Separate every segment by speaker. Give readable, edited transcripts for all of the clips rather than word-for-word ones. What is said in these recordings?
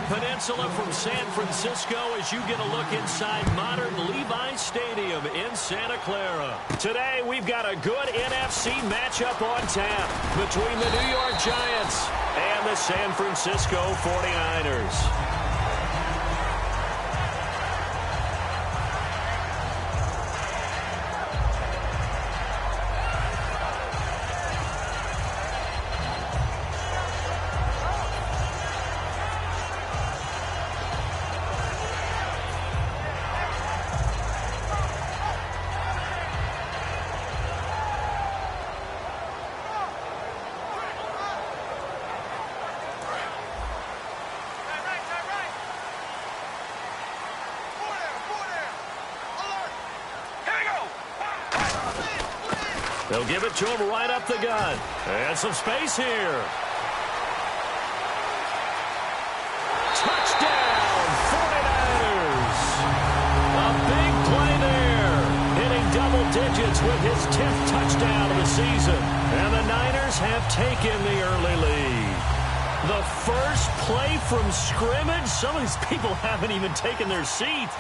Speaker 1: Peninsula from San Francisco as you get a look inside modern Levi's Stadium in Santa Clara. Today, we've got a good NFC matchup on tap between the New York Giants and the San Francisco 49ers. They'll give it to him right up the gut. And some space here. Touchdown, 49ers. A big play there. Hitting double digits with his 10th touchdown of the season. And the Niners have taken the early lead. The first play from scrimmage. Some of these people haven't even taken their seat.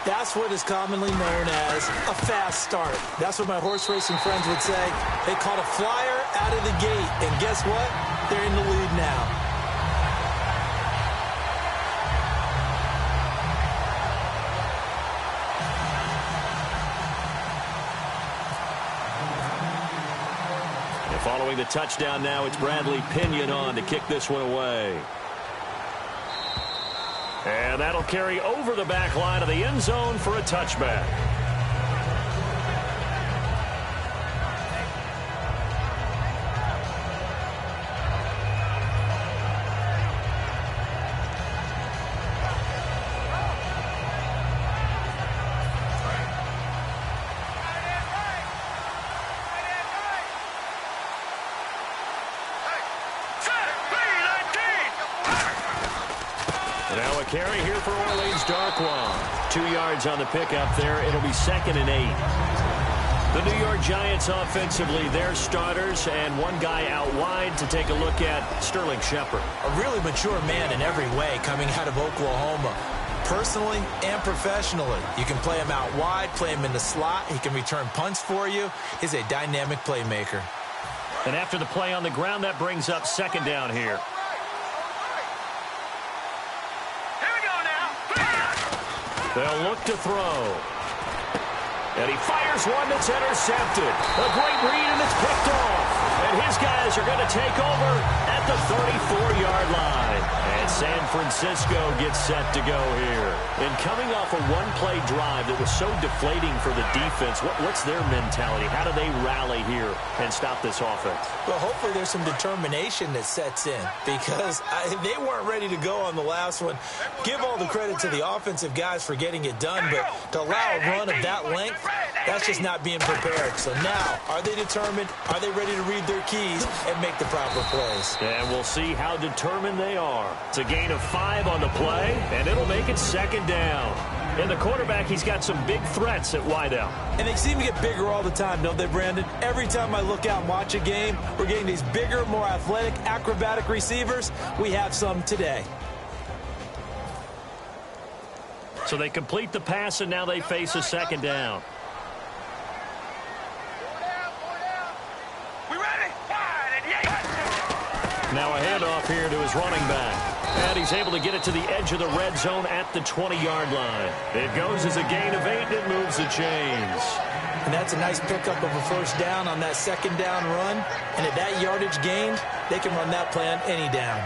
Speaker 2: That's what is commonly known as a fast start. That's what my horse racing friends would say. They caught a flyer out of the gate, and guess what? They're in the lead now.
Speaker 1: And following the touchdown now, it's Bradley Pinion on to kick this one away. And that'll carry over the back line of the end zone for a touchback. Now a carry here for Orleans Darkwa. 2 yards on the pickup there. It'll be 2nd and 8. The New York Giants offensively, their starters, and one guy out wide to take a look at, Sterling Shepard.
Speaker 2: A really mature man in every way coming out of Oklahoma. Personally and professionally. You can play him out wide, play him in the slot. He can return punts for you. He's a dynamic playmaker.
Speaker 1: And after the play on the ground, that brings up 2nd down here. They'll look to throw. And he fires one that's intercepted. A great read, and it's picked off. And his guys are going to take over at the 34-yard line. And San Francisco gets set to go here. And coming off a one-play drive that was so deflating for the defense, what's their mentality? How do they rally here and stop this offense?
Speaker 2: Well, hopefully there's some determination that sets in because they weren't ready to go on the last one. Give all the credit to the offensive guys for getting it done, but to allow a run of that length, that's just not being prepared. So now, are they determined? Are they ready to read their keys and make the proper plays?
Speaker 1: And we'll see how determined they are. It's a gain of 5 on the play, and it'll make it 2nd down. And the quarterback, he's got some big threats at wideout.
Speaker 2: And they seem to get bigger all the time, don't they, Brandon? Every time I look out and watch a game, we're getting these bigger, more athletic, acrobatic receivers. We have some today.
Speaker 1: So they complete the pass, and now they face a 2nd down. Now a handoff here to his running back. And he's able to get it to the edge of the red zone at the 20-yard line. It goes as a gain of 8, and it moves the chains.
Speaker 2: And that's a nice pickup of a 1st down on that 2nd down run. And at that yardage gained, they can run that play on any down.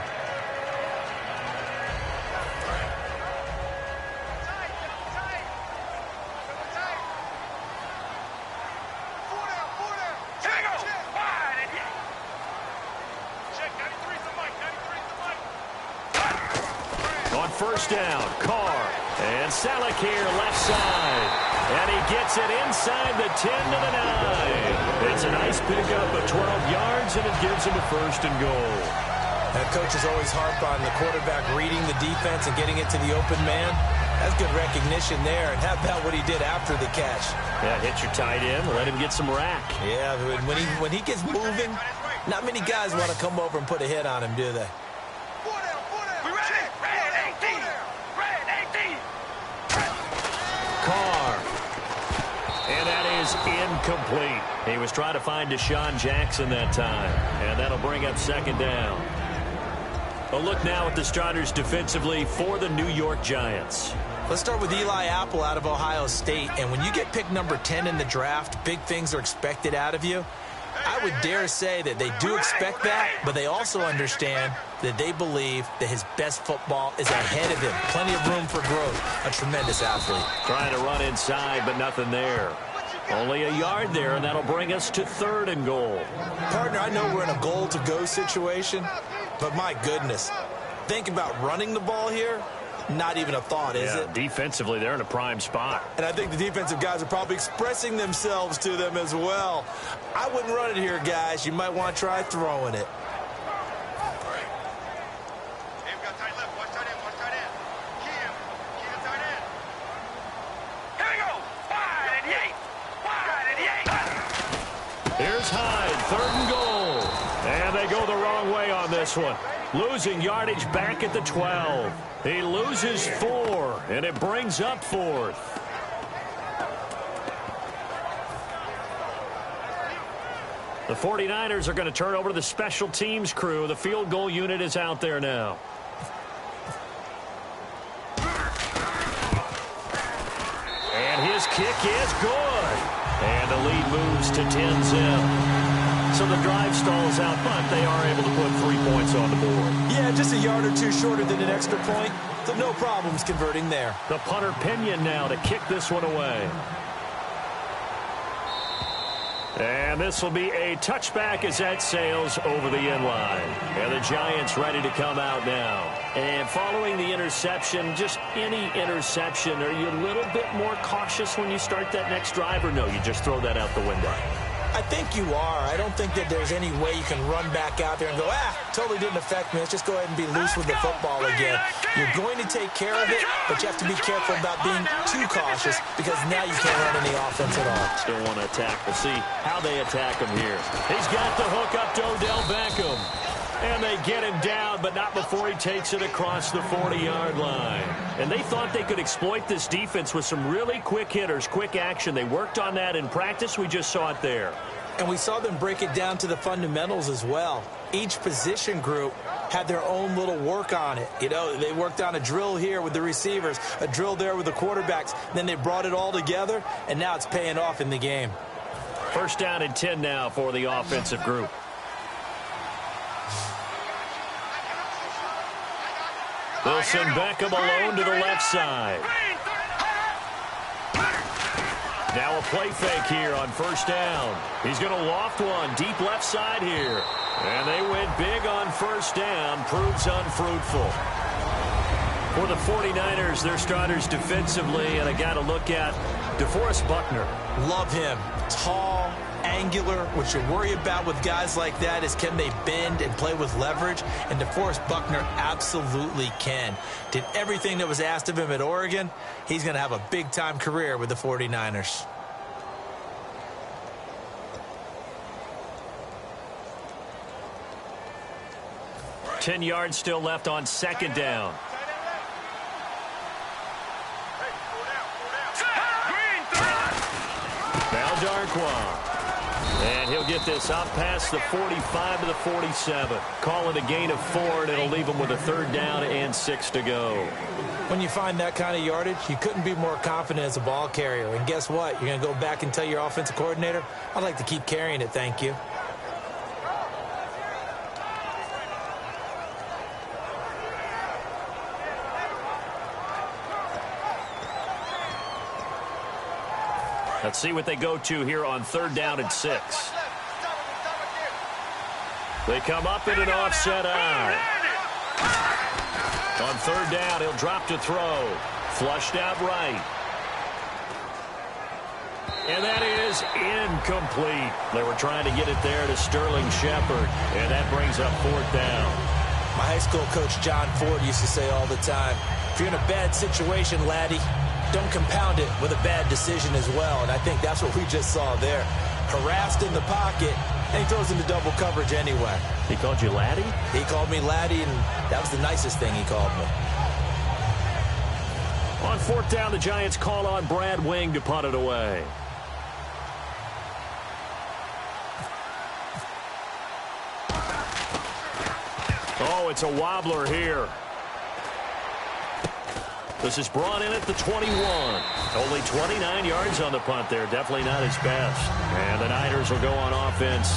Speaker 1: First down, Carr, and Salek here left side. And he gets it inside the 10 to the 9. It's a nice pickup of 12 yards, and it gives him a 1st and goal.
Speaker 2: That coaches always harp on the quarterback reading the defense and getting it to the open man. That's good recognition there. And how about what he did after the catch?
Speaker 1: Yeah, hit your tight end, let him get some rack.
Speaker 2: Yeah, when he gets moving, not many guys want to come over and put a hit on him, do they?
Speaker 1: is incomplete. He was trying to find Deshaun Jackson that time, and that'll bring up second down. A look now at the starters defensively for the New York Giants.
Speaker 2: Let's start with Eli Apple out of Ohio State. And when you get picked number 10 in the draft, big things are expected out of you. I would dare say that they do expect that, but they also understand that they believe that his best football is ahead of him. Plenty of room for growth. A tremendous athlete.
Speaker 1: Trying to run inside, but nothing there. Only a yard there, and that'll bring us to 3rd and goal.
Speaker 2: Partner, I know we're in a goal-to-go situation, but my goodness, think about running the ball here. Not even a thought, is it?
Speaker 1: Defensively, they're in a prime spot.
Speaker 2: And I think the defensive guys are probably expressing themselves to them as well. I wouldn't run it here, guys. You might want to try throwing it.
Speaker 1: Here's Hyde, 3rd and goal. And they go the wrong way on this one. Losing yardage back at the 12. He loses 4, and it brings up 4th. The 49ers are going to turn over to the special teams crew. The field goal unit is out there now. And his kick is good. And the lead moves to 10-zip. So the drive stalls out, but they are able to put 3 points on the board.
Speaker 2: Yeah, just a yard or two shorter than an extra point, so no problems converting there.
Speaker 1: The punter Pinion now to kick this one away. And this will be a touchback as that sails over the end line. And the Giants ready to come out now. And following the interception, just any interception, are you a little bit more cautious when you start that next drive, or no, you just throw that out the window?
Speaker 2: I think you are. I don't think that there's any way you can run back out there and go, totally didn't affect me. Let's just go ahead and be loose with the football again. You're going to take care of it, but you have to be careful about being too cautious because now you can't run any offense at all.
Speaker 1: Still want to attack. We'll see how they attack him here. He's got the hook up to Odell Beckham. And they get him down, but not before he takes it across the 40-yard line. And they thought they could exploit this defense with some really quick hitters, quick action. They worked on that in practice. We just saw it there.
Speaker 2: And we saw them break it down to the fundamentals as well. Each position group had their own little work on it. You know, they worked on a drill here with the receivers, a drill there with the quarterbacks. Then they brought it all together, and now it's paying off in the game.
Speaker 1: 1st down and 10 now for the offensive group. They'll send Beckham alone to the left side. Now a play fake here on 1st down. He's going to loft one deep left side here. And they went big on 1st down. Proves unfruitful. For the 49ers, their starters defensively, and I got to look at DeForest Buckner.
Speaker 2: Love him. Tall, angular. What you worry about with guys like that is can they bend and play with leverage? And DeForest Buckner absolutely can. Did everything that was asked of him at Oregon. He's going to have a big-time career with the 49ers.
Speaker 1: Ten yards still left on 2nd down. Now Darkwa. And he'll get this up past the 45 to the 47. Call it a gain of 4, and it'll leave him with a 3rd down and 6 to go.
Speaker 2: When you find that kind of yardage, you couldn't be more confident as a ball carrier. And guess what? You're going to go back and tell your offensive coordinator, I'd like to keep carrying it, thank you.
Speaker 1: Let's see what they go to here on 3rd down and 6. They come up in an offset eye. On 3rd down, he'll drop to throw. Flushed out right. And that is incomplete. They were trying to get it there to Sterling Shepard, and that brings up 4th down.
Speaker 2: My high school coach, John Ford, used to say all the time, if you're in a bad situation, laddie, don't compound it with a bad decision as well. And I think that's what we just saw there. Harassed in the pocket, and he throws into double coverage anyway.
Speaker 1: He called you laddie?
Speaker 2: He called me laddie, and that was the nicest thing he called me.
Speaker 1: On 4th down, the Giants call on Brad Wing to punt it away. Oh, it's a wobbler here. This is brought in at the 21. Only 29 yards on the punt there. Definitely not his best. And the Niners will go on offense.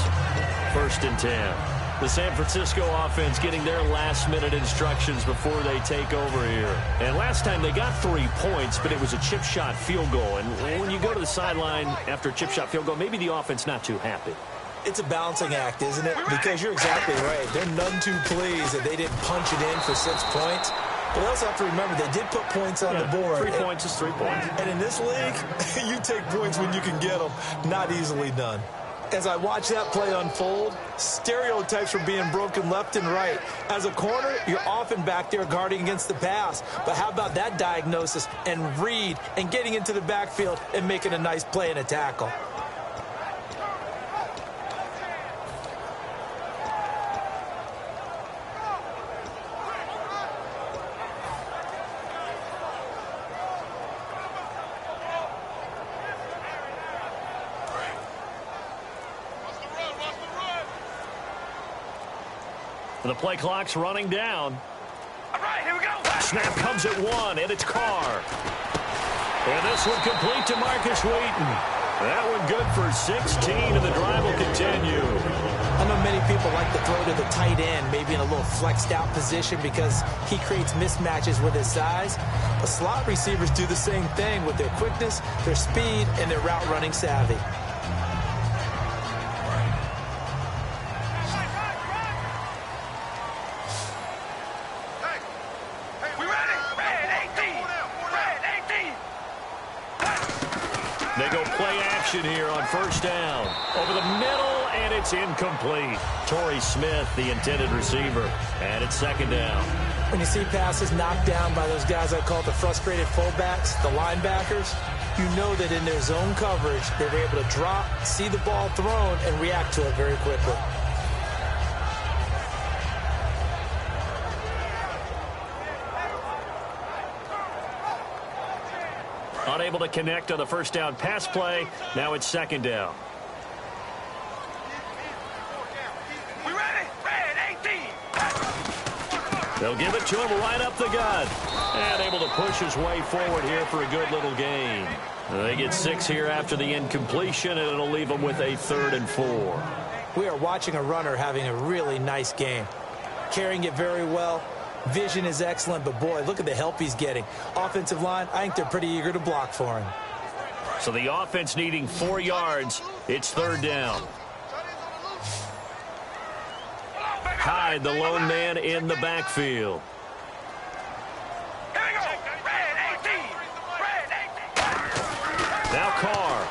Speaker 1: 1st and 10. The San Francisco offense getting their last-minute instructions before they take over here. And last time they got 3 points, but it was a chip shot field goal. And when you go to the sideline after a chip shot field goal, maybe the offense not too happy.
Speaker 2: It's a balancing act, isn't it? Because you're exactly right. They're none too pleased that they didn't punch it in for 6 points. But they also have to remember they did put points on the board.
Speaker 1: 3 points is 3 points.
Speaker 2: And in this league, you take points when you can get them. Not easily done. As I watch that play unfold, stereotypes are being broken left and right. As a corner, you're often back there guarding against the pass. But how about that diagnosis and read and getting into the backfield and making a nice play and a tackle?
Speaker 1: The play clock's running down.
Speaker 3: All right, here we go.
Speaker 1: Snap comes at 1, and it's Carr. And this one complete to Marcus Wheaton. That one good for 16, and the drive will continue.
Speaker 2: I know many people like to throw to the tight end, maybe in a little flexed out position because he creates mismatches with his size. But slot receivers do the same thing with their quickness, their speed, and their route running savvy.
Speaker 1: They go play action here on 1st down. Over the middle, and it's incomplete. Torrey Smith, the intended receiver. And it's 2nd down.
Speaker 2: When you see passes knocked down by those guys I call the frustrated fullbacks, the linebackers, you know that in their zone coverage, they were able to drop, see the ball thrown, and react to it very quickly.
Speaker 1: Unable to connect on the 1st down pass play. Now it's 2nd down.
Speaker 3: We ready? Red 18.
Speaker 1: They'll give it to him right up the gut. And able to push his way forward here for a good little gain. They get 6 here after the incompletion, and it'll leave them with a 3rd and 4.
Speaker 2: We are watching a runner having a really nice game. Carrying it very well. Vision is excellent, but boy, look at the help he's getting. Offensive line, I think they're pretty eager to block for him.
Speaker 1: So the offense needing 4 yards. It's 3rd down. Hyde, the lone man in the backfield.
Speaker 3: Here we go. Red 18. Red 18.
Speaker 1: Now Carr.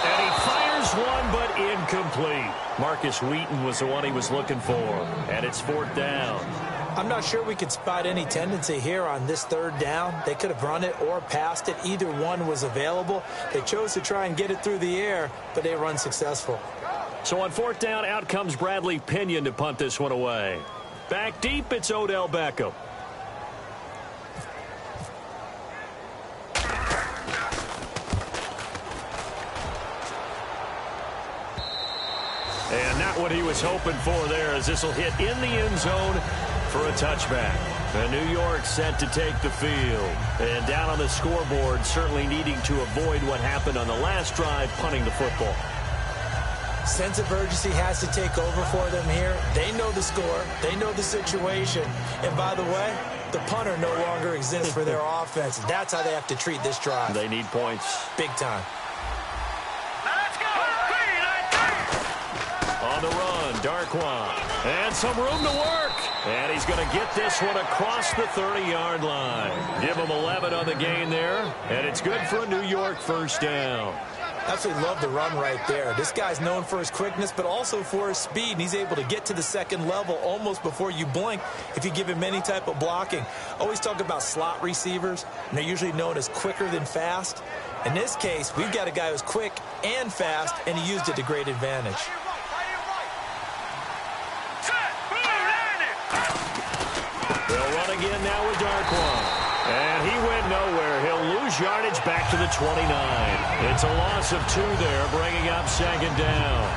Speaker 1: And he fires one, but incomplete. Marcus Wheaton was the one he was looking for. And it's 4th down.
Speaker 2: I'm not sure we could spot any tendency here on this 3rd down. They could have run it or passed it. Either one was available. They chose to try and get it through the air, but they were unsuccessful.
Speaker 1: So on 4th down, out comes Bradley Pinion to punt this one away. Back deep, it's Odell Beckham. And not what he was hoping for there, as this will hit in the end zone for a touchback. And New York set to take the field. And down on the scoreboard, certainly needing to avoid what happened on the last drive, punting the football.
Speaker 2: Sense of urgency has to take over for them here. They know the score. They know the situation. And by the way, the punter no longer exists for their offense. That's how they have to treat this drive.
Speaker 1: They need points.
Speaker 2: Big time.
Speaker 1: On the run, Darkwan. And some room to work. And he's going to get this one across the 30-yard line. Give him 11 on the gain there. And it's good for a New York 1st down.
Speaker 2: Absolutely love the run right there. This guy's known for his quickness, but also for his speed. And he's able to get to the 2nd level almost before you blink if you give him any type of blocking. Always talk about slot receivers, and they're usually known as quicker than fast. In this case, we've got a guy who's quick and fast, and he used it to great advantage.
Speaker 1: They'll run again now with Darkwan. And he went nowhere. He'll lose yardage back to the 29. It's a loss of 2 there, bringing up 2nd down.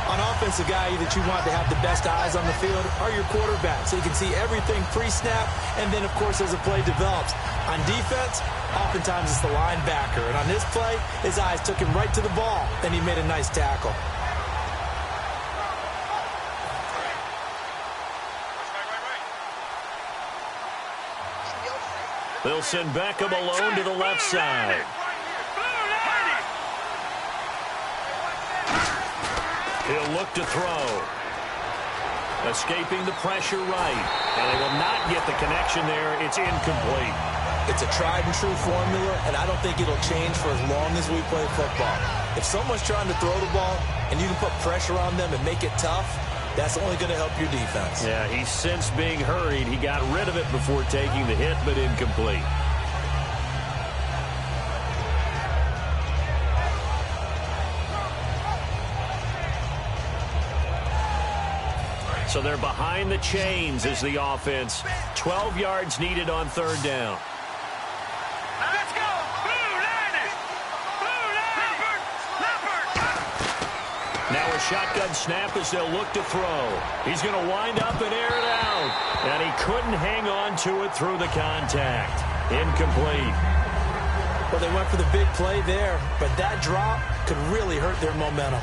Speaker 2: On offense, the guy that you want to have the best eyes on the field are your quarterbacks, so you can see everything pre-snap, and then, of course, as the play develops. On defense, oftentimes it's the linebacker, and on this play, his eyes took him right to the ball, and he made a nice tackle.
Speaker 1: They'll send Beckham alone to the left side. He'll look to throw. Escaping the pressure right. And they will not get the connection there. It's incomplete.
Speaker 2: It's a tried-and-true formula, and I don't think it'll change for as long as we play football. If someone's trying to throw the ball and you can put pressure on them and make it tough, that's only going to help your defense.
Speaker 1: Yeah, he's since being hurried. He got rid of it before taking the hit, but incomplete. So they're behind the chains as the offense. 12 yards needed on third down.
Speaker 3: Now let's go. Blue Liners. Blue Liners. Leopard.
Speaker 1: Now a shotgun snap as they'll look to throw. He's going to wind up and air it out. And he couldn't hang on to it through the contact. Incomplete.
Speaker 2: Well, they went for the big play there, but that drop could really hurt their momentum.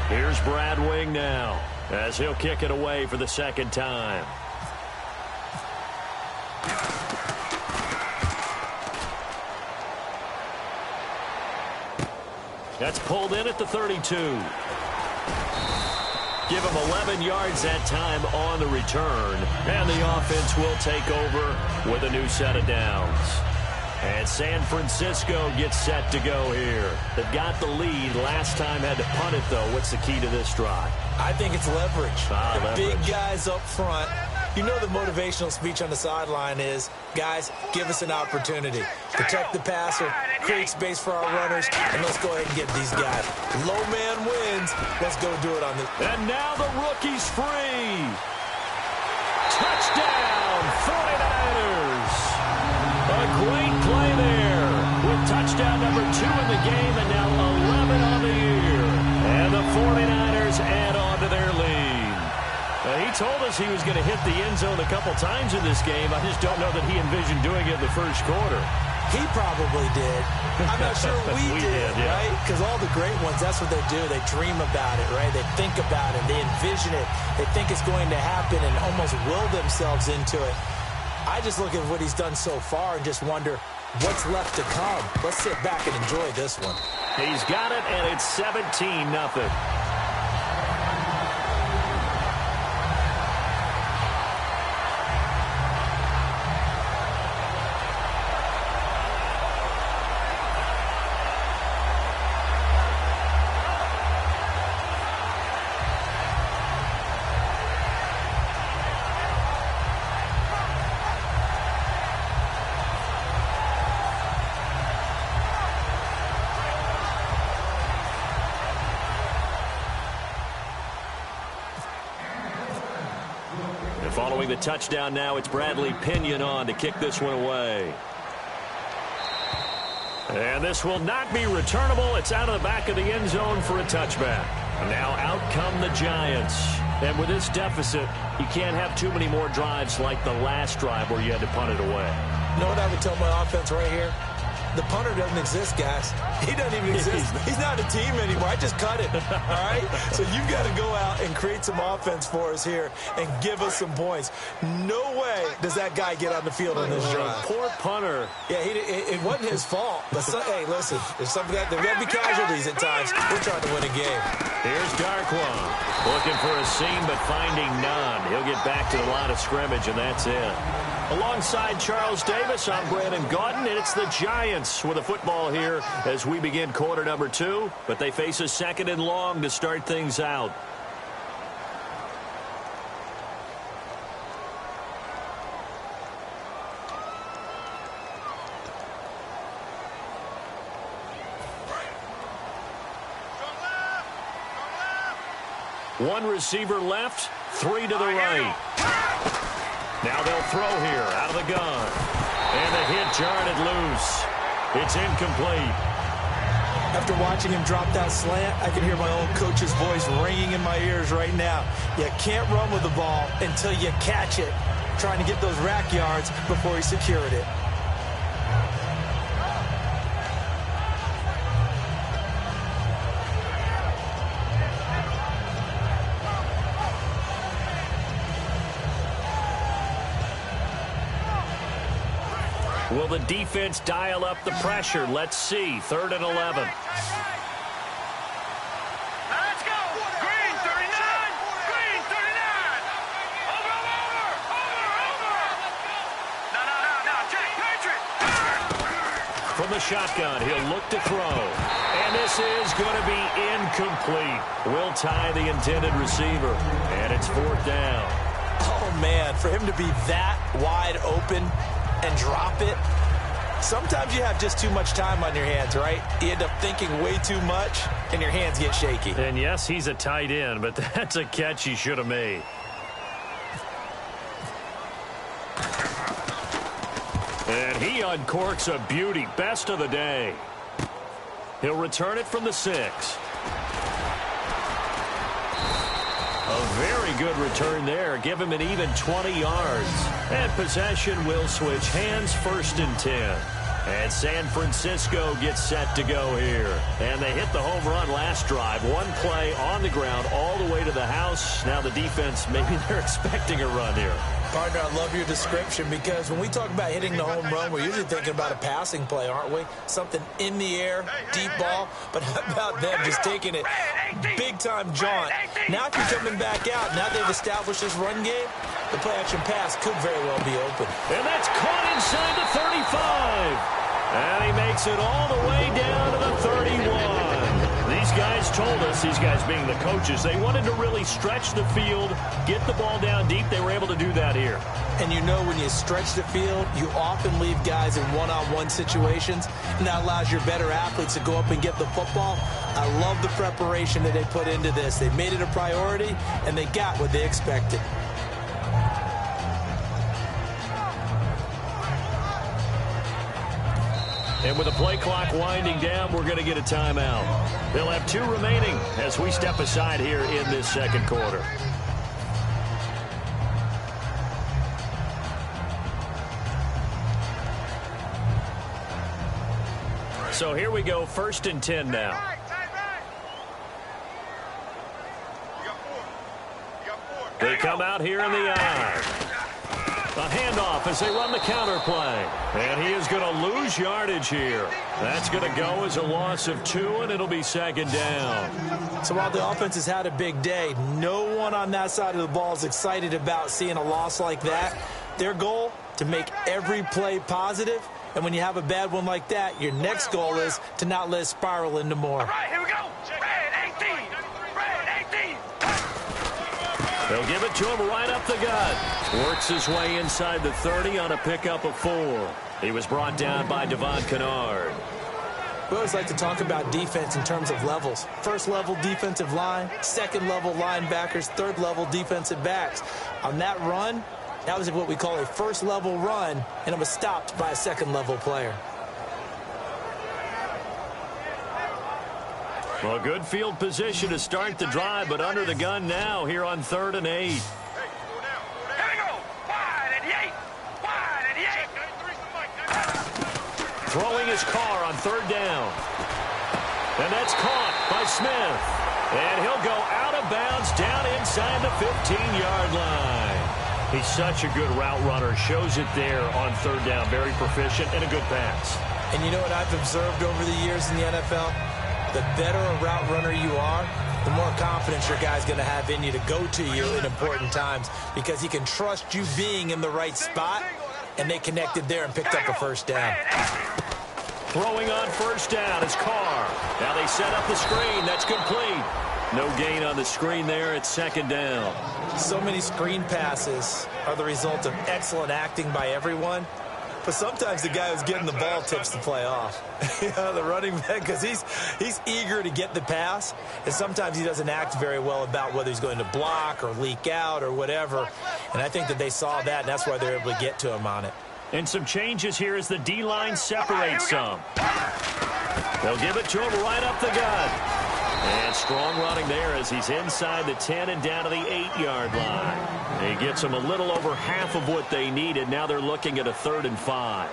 Speaker 1: Here's Brad Wing now as he'll kick it away for the second time. That's pulled in at the 32. Give him 11 yards that time on the return. And the offense will take over with a new set of downs. And San Francisco gets set to go here. They've got the lead. Last time had to punt it, though. What's the key to this drive?
Speaker 2: I think it's leverage.
Speaker 1: Leverage.
Speaker 2: Big guys up front. You know the motivational speech on the sideline is, guys, give us an opportunity. Protect the passer, create space for our runners, and let's go ahead and get these guys. Low man wins. Let's go do it on this.
Speaker 1: And now the rookie's free. Touchdown, 49ers. A great play there with touchdown number 2 in the game and now 11 on the year. And the 49ers add on to their lead. He told us he was going to hit the end zone a couple times in this game. I just don't know that he envisioned doing it in the first quarter.
Speaker 2: He probably did. I'm not sure we did,
Speaker 1: yeah.
Speaker 2: right? Because all the great ones, that's what they do. They dream about it, right? They think about it. They envision it. They think it's going to happen and almost will themselves into it. I just look at what he's done so far and just wonder what's left to come. Let's sit back and enjoy this one.
Speaker 1: He's got it, and it's 17-0. Following the touchdown now, it's Bradley Pinion on to kick this one away. And this will not be returnable. It's out of the back of the end zone for a touchback. And now out come the Giants. And with this deficit, you can't have too many more drives like the last drive where you had to punt it away.
Speaker 2: You know what I would tell my offense right here? The punter doesn't exist, guys. He doesn't even exist. He's not a team anymore. I just cut it, all right? So you've got to go out and create some offense for us here and give us some points. No way does that guy get on the field on this drive.
Speaker 1: Poor punter.
Speaker 2: Yeah, it wasn't his fault. But hey, listen, there's got to be casualties at times. We're trying to win a game.
Speaker 1: Here's Darquan. Looking for a seam, but finding none. He'll get back to the line of scrimmage, and that's it. Alongside Charles Davis, I'm Brandon Gaudin, and it's the Giants with a football here as we begin quarter number 2, but they face a 2nd and long to start things out. One receiver left, 3 to the right. Now they'll throw here out of the gun. And the hit jarred it loose. It's incomplete.
Speaker 2: After watching him drop that slant, I can hear my old coach's voice ringing in my ears right now. You can't run with the ball until you catch it, trying to get those rack yards before he secured it.
Speaker 1: Will the defense dial up the pressure? Let's see. 3rd and 11.
Speaker 3: Let's go. Green 39. Green 39. Over. No. Check. Patriot.
Speaker 1: From the shotgun, he'll look to throw. And this is going to be incomplete. Will tie the intended receiver. And it's 4th down.
Speaker 2: Oh, man, for him to be that wide open and drop it. Sometimes you have just too much time on your hands, right? You end up thinking way too much, and your hands get shaky.
Speaker 1: And yes, he's a tight end, but that's a catch he should have made. And he uncorks a beauty. Best of the day. He'll return it from the 6. A very good return there. Give him an even 20 yards. And possession will switch hands. 1st and 10. And San Francisco gets set to go here. And they hit the home run last drive. One play on the ground all the way to the house. Now the defense, maybe they're expecting a run here.
Speaker 2: Partner, I love your description because when we talk about hitting the home run, we're usually thinking about a passing play, aren't we? Something in the air, deep ball. But how about them just taking it big-time jaunt? Now if you're coming back out, now they've established this run game, the play-action pass could very well be open.
Speaker 1: And that's caught inside the 35. And he makes it all the way down to the 31. These guys told us, these guys being the coaches, they wanted to really stretch the field, get the ball down deep. They were able to do that here.
Speaker 2: And you know when you stretch the field, you often leave guys in one-on-one situations, and that allows your better athletes to go up and get the football. I love the preparation that they put into this. They made it a priority, and they got what they expected.
Speaker 1: And with the play clock winding down, we're going to get a timeout. They'll have 2 remaining as we step aside here in this 2nd quarter. So here we go, 1st and 10 now. They come out here in the eye. A handoff as they run the counter play. And he is going to lose yardage here. That's going to go as a loss of 2, and it'll be 2nd down.
Speaker 2: So while the offense has had a big day, no one on that side of the ball is excited about seeing a loss like that. Their goal, to make every play positive. And when you have a bad one like that, your next goal is to not let it spiral into more.
Speaker 3: All right, here we go. Red 18. Red 18.
Speaker 1: They'll give it to him right up the gut. Works his way inside the 30 on a pickup of 4. He was brought down by Devon Kennard.
Speaker 2: We always like to talk about defense in terms of levels. 1st level defensive line, 2nd level linebackers, 3rd level defensive backs. On that run, that was what we call a 1st level run, and it was stopped by a 2nd level player.
Speaker 1: Well, good field position to start the drive, but under the gun now here on 3rd and 8.
Speaker 3: Here we go. Wide and 8. Wide and 8.
Speaker 1: Throwing his car on 3rd down. And that's caught by Smith. And he'll go out of bounds down inside the 15-yard line. He's such a good route runner. Shows it there on 3rd down. Very proficient and a good pass.
Speaker 2: And you know what I've observed over the years in the NFL? The better a route runner you are, the more confidence your guy's going to have in you to go to you in important times because he can trust you being in the right spot, and they connected there and picked up a 1st down.
Speaker 1: Throwing on 1st down is Carr. Now they set up the screen. That's complete. No gain on the screen there. It's 2nd down.
Speaker 2: So many screen passes are the result of excellent acting by everyone. But sometimes the guy who's getting the ball tips the play off. The running back, because he's eager to get the pass, and sometimes he doesn't act very well about whether he's going to block or leak out or whatever. And I think that they saw that, and that's why they're able to get to him on it.
Speaker 1: And some changes here as the D-line separates some. They'll give it to him right up the gut. And strong running there as he's inside the 10 and down to the 8-yard line. He gets them a little over half of what they needed. Now they're looking at a 3rd and 5.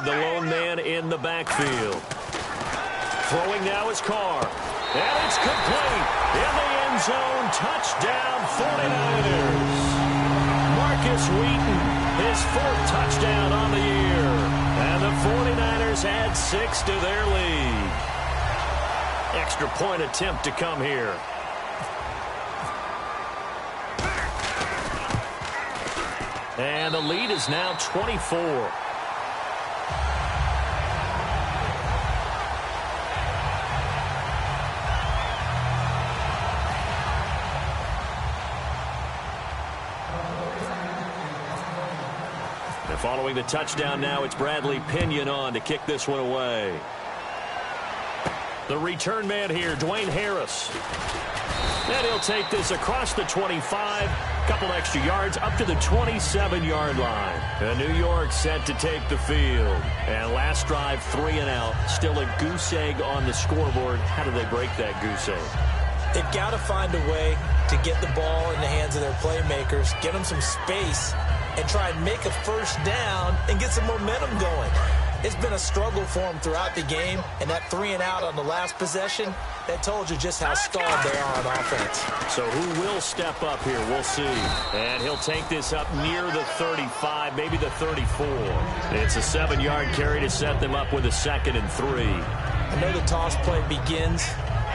Speaker 1: The lone man in the backfield. Throwing now is Carr. And it's complete. In the end zone. Touchdown 49ers. Marcus Wheaton, his 4th touchdown on the year. And the 49ers add 6 to their lead. Extra point attempt to come here. And the lead is now 24. Following the touchdown now, it's Bradley Pinion on to kick this one away. The return man here, Dwayne Harris. And he'll take this across the 25, couple extra yards up to the 27-yard line. And New York set to take the field. And last drive, 3 and out. Still a goose egg on the scoreboard. How do they break that goose egg?
Speaker 2: They've got to find a way to get the ball in the hands of their playmakers, get them some space, and try and make a first down and get some momentum going. It's been a struggle for them throughout the game, and that 3 and out on the last possession, that told you just how stalled they are on offense.
Speaker 1: So who will step up here? We'll see. And he'll take this up near the 35, maybe the 34. It's a 7-yard carry to set them up with a 2nd and 3.
Speaker 2: I know the toss play begins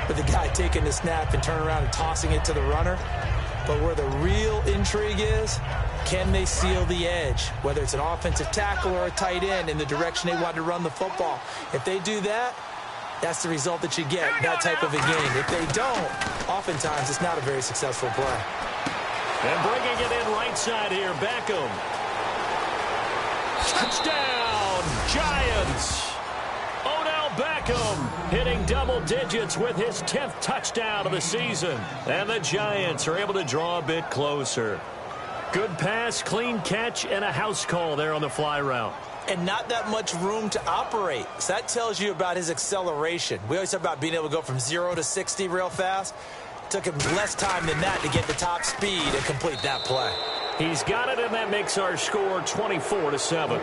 Speaker 2: with the guy taking the snap and turning around and tossing it to the runner. But where the real intrigue is, can they seal the edge, whether it's an offensive tackle or a tight end, in the direction they want to run the football? If they do that, that's the result that you get, that type of a game. If they don't, oftentimes it's not a very successful play.
Speaker 1: And bringing it in right side here, Beckham. Touchdown, Giants! Odell Beckham hitting double digits with his 10th touchdown of the season. And the Giants are able to draw a bit closer. Good pass, clean catch, and a house call there on the fly route.
Speaker 2: And not that much room to operate. So that tells you about his acceleration. We always talk about being able to go from 0 to 60 real fast. It took him less time than that to get the top speed and complete that play.
Speaker 1: He's got it, and that makes our score 24-7.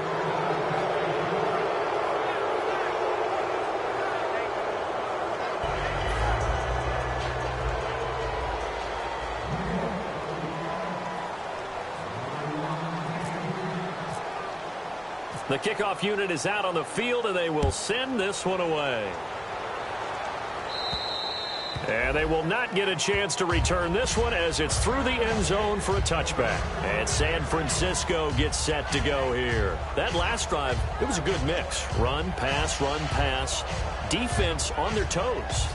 Speaker 1: The kickoff unit is out on the field, and they will send this one away. And they will not get a chance to return this one as it's through the end zone for a touchback. And San Francisco gets set to go here. That last drive, it was a good mix. Run, pass, defense on their toes.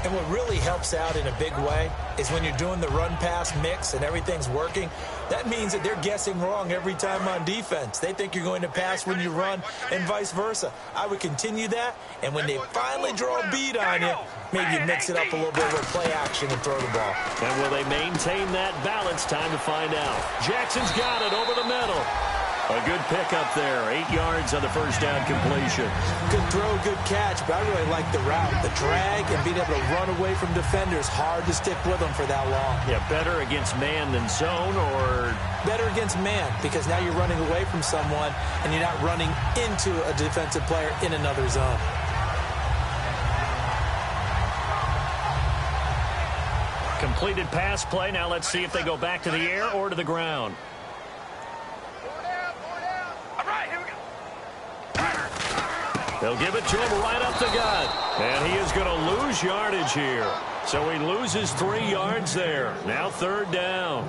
Speaker 2: And what really helps out in a big way is when you're doing the run-pass mix and everything's working, that means that they're guessing wrong every time on defense. They think you're going to pass when you run and vice versa. I would continue that, and when they finally draw a bead on you, maybe you mix it up a little bit with play action and throw the ball.
Speaker 1: And will they maintain that balance? Time to find out. Jackson's got it over the middle. A good pickup there. 8 yards on the first down completion.
Speaker 2: Good throw, good catch, but I really like the route. The drag and being able to run away from defenders. Hard to stick with them for that long.
Speaker 1: Yeah, better against man than zone, or?
Speaker 2: Better against man, because now you're running away from someone and you're not running into a defensive player in another zone.
Speaker 1: Completed pass play. Now let's see if they go back to the air or to the ground. They'll give it to him right up the gut. And he is going to lose yardage here. So he loses 3 yards there. Now 3rd down.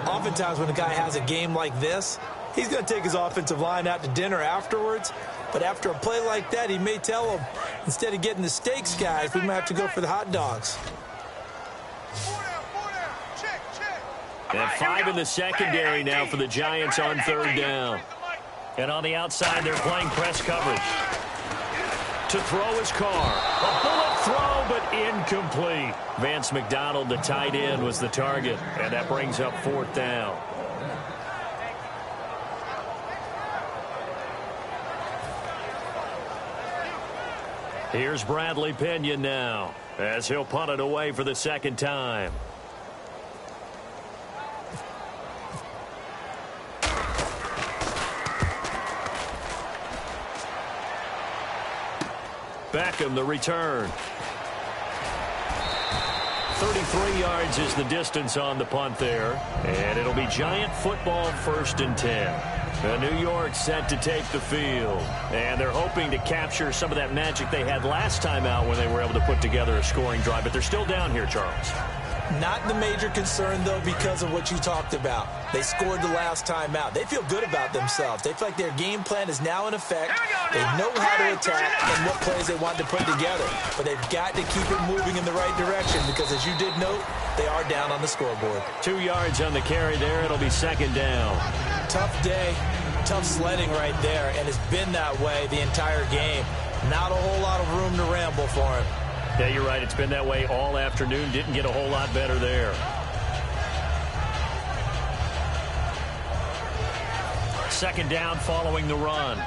Speaker 2: Oftentimes when a guy has a game like this, he's going to take his offensive line out to dinner afterwards. But after a play like that, he may tell them, instead of getting the steaks, guys, we might have to go for the hot dogs.
Speaker 3: Check.
Speaker 1: And 5 in the secondary now for the Giants on 3rd down. And on the outside, they're playing press coverage. To throw his Carr. A bullet throw, but incomplete. Vance McDonald, the tight end, was the target. And that brings up 4th down. Here's Bradley Pinion now, as he'll punt it away for the 2nd time. Beckham, the return. 33 yards is the distance on the punt there. And it'll be Giant football, 1st and 10. New York set to take the field. And they're hoping to capture some of that magic they had last time out when they were able to put together a scoring drive. But they're still down here, Charles.
Speaker 2: Not the major concern, though, because of what you talked about. They scored the last time out. They feel good about themselves. They feel like their game plan is now in effect. They know how to attack and what plays they want to put together. But they've got to keep it moving in the right direction because, as you did note, they are down on the scoreboard.
Speaker 1: 2 yards on the carry there. It'll be 2nd down.
Speaker 2: Tough day, tough sledding right there, and it's been that way the entire game. Not a whole lot of room to ramble for him.
Speaker 1: Yeah, you're right. It's been that way all afternoon. Didn't get a whole lot better there. 2nd down following the run.
Speaker 3: Now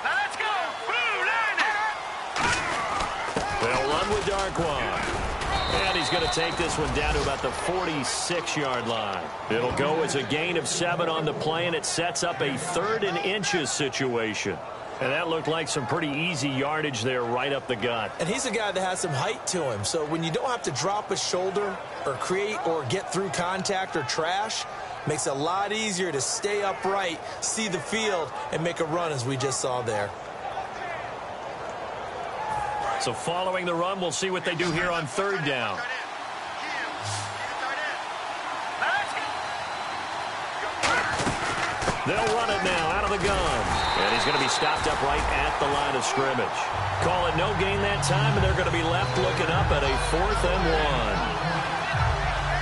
Speaker 3: let's go. Blue line.
Speaker 1: They'll run with Darkwan. And he's going to take this one down to about the 46-yard line. It'll go as a gain of 7 on the play, and it sets up a 3rd and inches situation. And that looked like some pretty easy yardage there right up the gut.
Speaker 2: And he's a guy that has some height to him. So when you don't have to drop a shoulder or create or get through contact or trash, makes it a lot easier to stay upright, see the field, and make a run as we just saw there.
Speaker 1: So following the run, we'll see what they do here on 3rd down. They'll run it now out of the gun. And he's going to be stopped up right at the line of scrimmage. Call it no gain that time, and they're going to be left looking up at a 4th and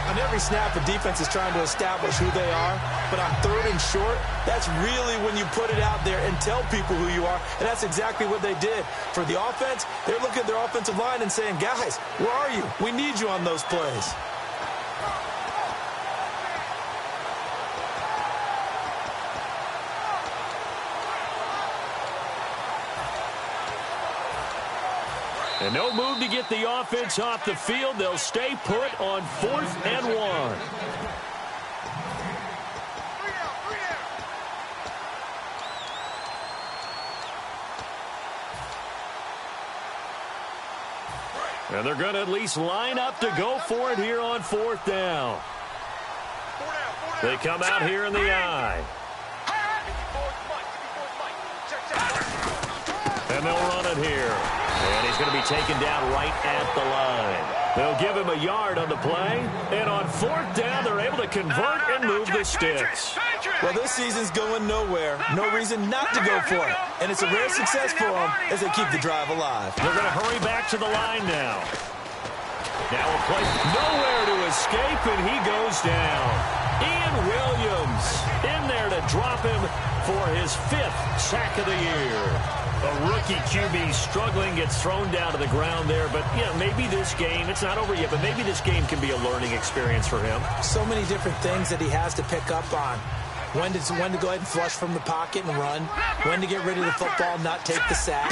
Speaker 1: 1.
Speaker 2: On every snap, the defense is trying to establish who they are. But on 3rd and short, that's really when you put it out there and tell people who you are. And that's exactly what they did. For the offense, they're looking at their offensive line and saying, guys, where are you? We need you on those plays.
Speaker 1: And no move to get the offense off the field. They'll stay put on 4th and 1. And they're going to at least line up to go for it here on 4th down. They come out here in the eye. And they'll run it here. And he's going to be taken down right at the line. They'll give him a yard on the play. And on 4th down, they're able to convert and move the sticks.
Speaker 2: Well, this season's going nowhere. No reason not to go for it. And it's a rare success for them as they keep the drive alive.
Speaker 1: They're going to hurry back to the line now. Now a play nowhere to escape, and he goes down. Ian Williams in there to drop him for his 5th sack of the year. A rookie QB struggling, gets thrown down to the ground there. But, yeah, maybe this game, it's not over yet, but maybe this game can be a learning experience for him.
Speaker 2: So many different things that he has to pick up on. When to go ahead and flush from the pocket and run. When to get rid of the football, not take the sack.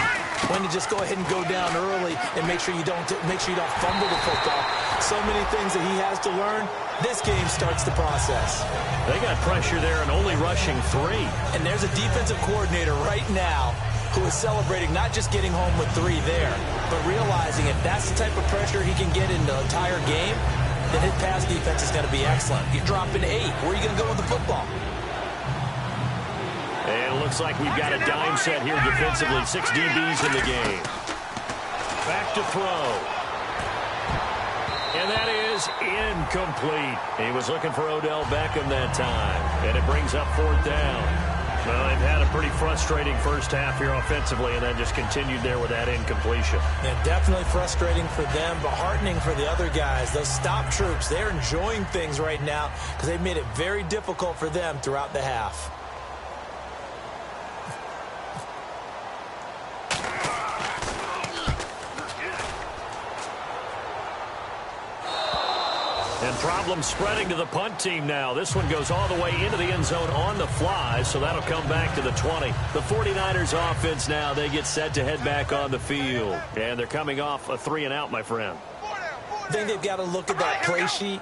Speaker 2: When to just go ahead and go down early and make sure you don't fumble the football. So many things that he has to learn. This game starts the process.
Speaker 1: They got pressure there and only rushing 3.
Speaker 2: And there's a defensive coordinator right now who is celebrating not just getting home with 3 there, but realizing if that's the type of pressure he can get in the entire game, then his pass defense is going to be excellent. You're dropping 8. Where are you going to go with the football?
Speaker 1: And it looks like we've got a dime set here defensively. 6 DBs in the game. Back to throw. And that is incomplete. He was looking for Odell Beckham that time. And it brings up 4th down. Well, they've had a pretty frustrating first half here offensively, and then just continued there with that incompletion.
Speaker 2: Yeah, definitely frustrating for them, but heartening for the other guys. Those stop troops, they're enjoying things right now because they've made it very difficult for them throughout the half.
Speaker 1: And problems spreading to the punt team now. This one goes all the way into the end zone on the fly, so that'll come back to the 20. The 49ers offense now, they get set to head back on the field. And they're coming off a 3-and-out, my friend.
Speaker 2: I think they've got to look at that play sheet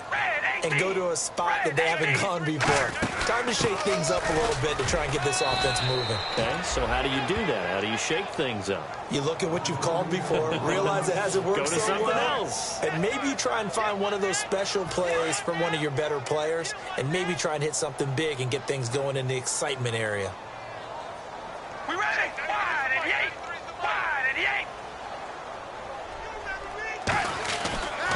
Speaker 2: and go to a spot that they haven't gone before. Time to shake things up a little bit to try and get this offense moving.
Speaker 1: Okay, so how do you do that? How do you shake things up?
Speaker 2: You look at what you've called before, realize it hasn't worked
Speaker 1: Go to
Speaker 2: so
Speaker 1: something
Speaker 2: well,
Speaker 1: else.
Speaker 2: and maybe you try and find one of those special plays from one of your better players, and maybe try and hit something big and get things going in the excitement area.
Speaker 3: We ready? Wide and yank. Wide and yank.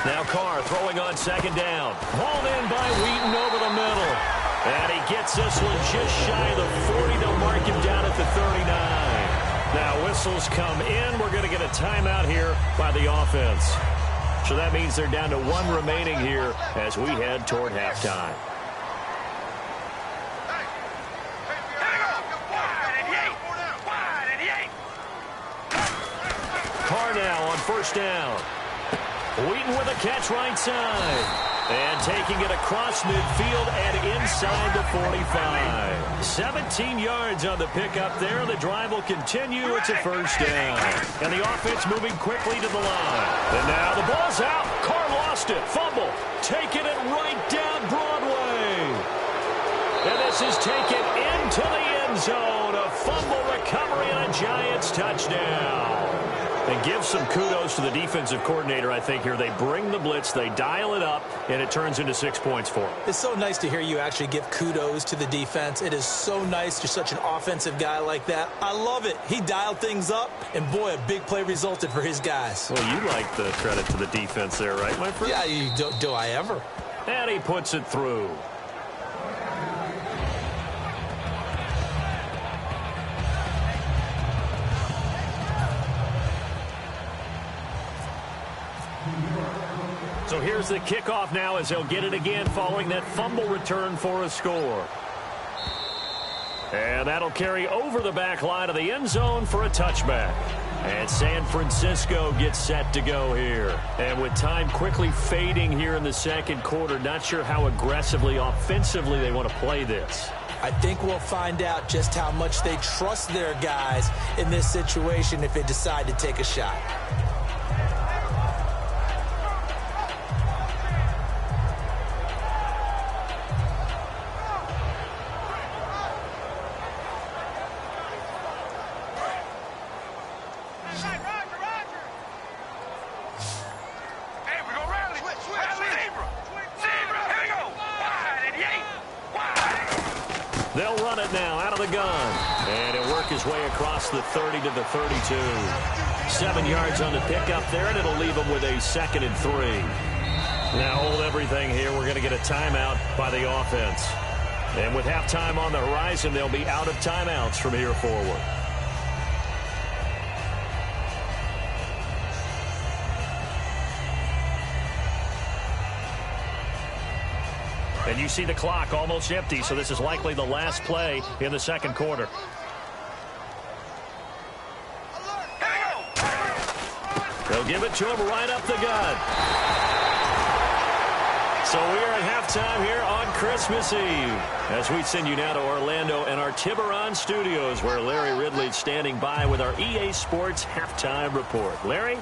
Speaker 1: Now Carr throwing on second down. Hauled in by Wheaton over the middle. And he gets this one just shy of the 40. They'll mark him down at the 39. Now whistles come in. We're going to get a timeout here by the offense. So that means they're down to one remaining here as we head toward halftime. Carr now on first down. Wheaton with a catch right side. And taking it across midfield and inside the 45. 17 yards on the pickup there. The drive will continue. It's a first down. And the offense moving quickly to the line. And now the ball's out. Carr lost it. Fumble. Taking it right down Broadway. And this is taken into the end zone. A fumble recovery and a Giants touchdown. And give some kudos to the defensive coordinator, I think, here. They bring the blitz, they dial it up, and it turns into 6 points for them.
Speaker 2: It's so nice to hear you actually give kudos to the defense. It is so nice. You're such an offensive guy like that. I love it. He dialed things up, and boy, a big play resulted for his guys.
Speaker 1: Well, you like the credit to the defense there, right, my friend?
Speaker 2: Yeah, do I ever?
Speaker 1: And he puts it through. So here's the kickoff now as they'll get it again following that fumble return for a score. And that'll carry over the back line of the end zone for a touchback. And San Francisco gets set to go here. And with time quickly fading here in the second quarter, not sure how aggressively, offensively they want to play this.
Speaker 2: I think we'll find out just how much they trust their guys in this situation if they decide to take a shot.
Speaker 1: They'll run it now out of the gun. And it'll work his way across the 30 to the 32. 7 yards on the pickup there, and it'll leave them with a 2nd and 3. Now hold everything here. We're going to get a timeout by the offense. And with halftime on the horizon, they'll be out of timeouts from here forward. And you see the clock almost empty, so this is likely the last play in the second quarter. They'll give it to him right up the gut. So we are at halftime here on Christmas Eve. As we send you now to Orlando and our Tiburon studios, where Larry Ridley's standing by with our EA Sports halftime report. Larry?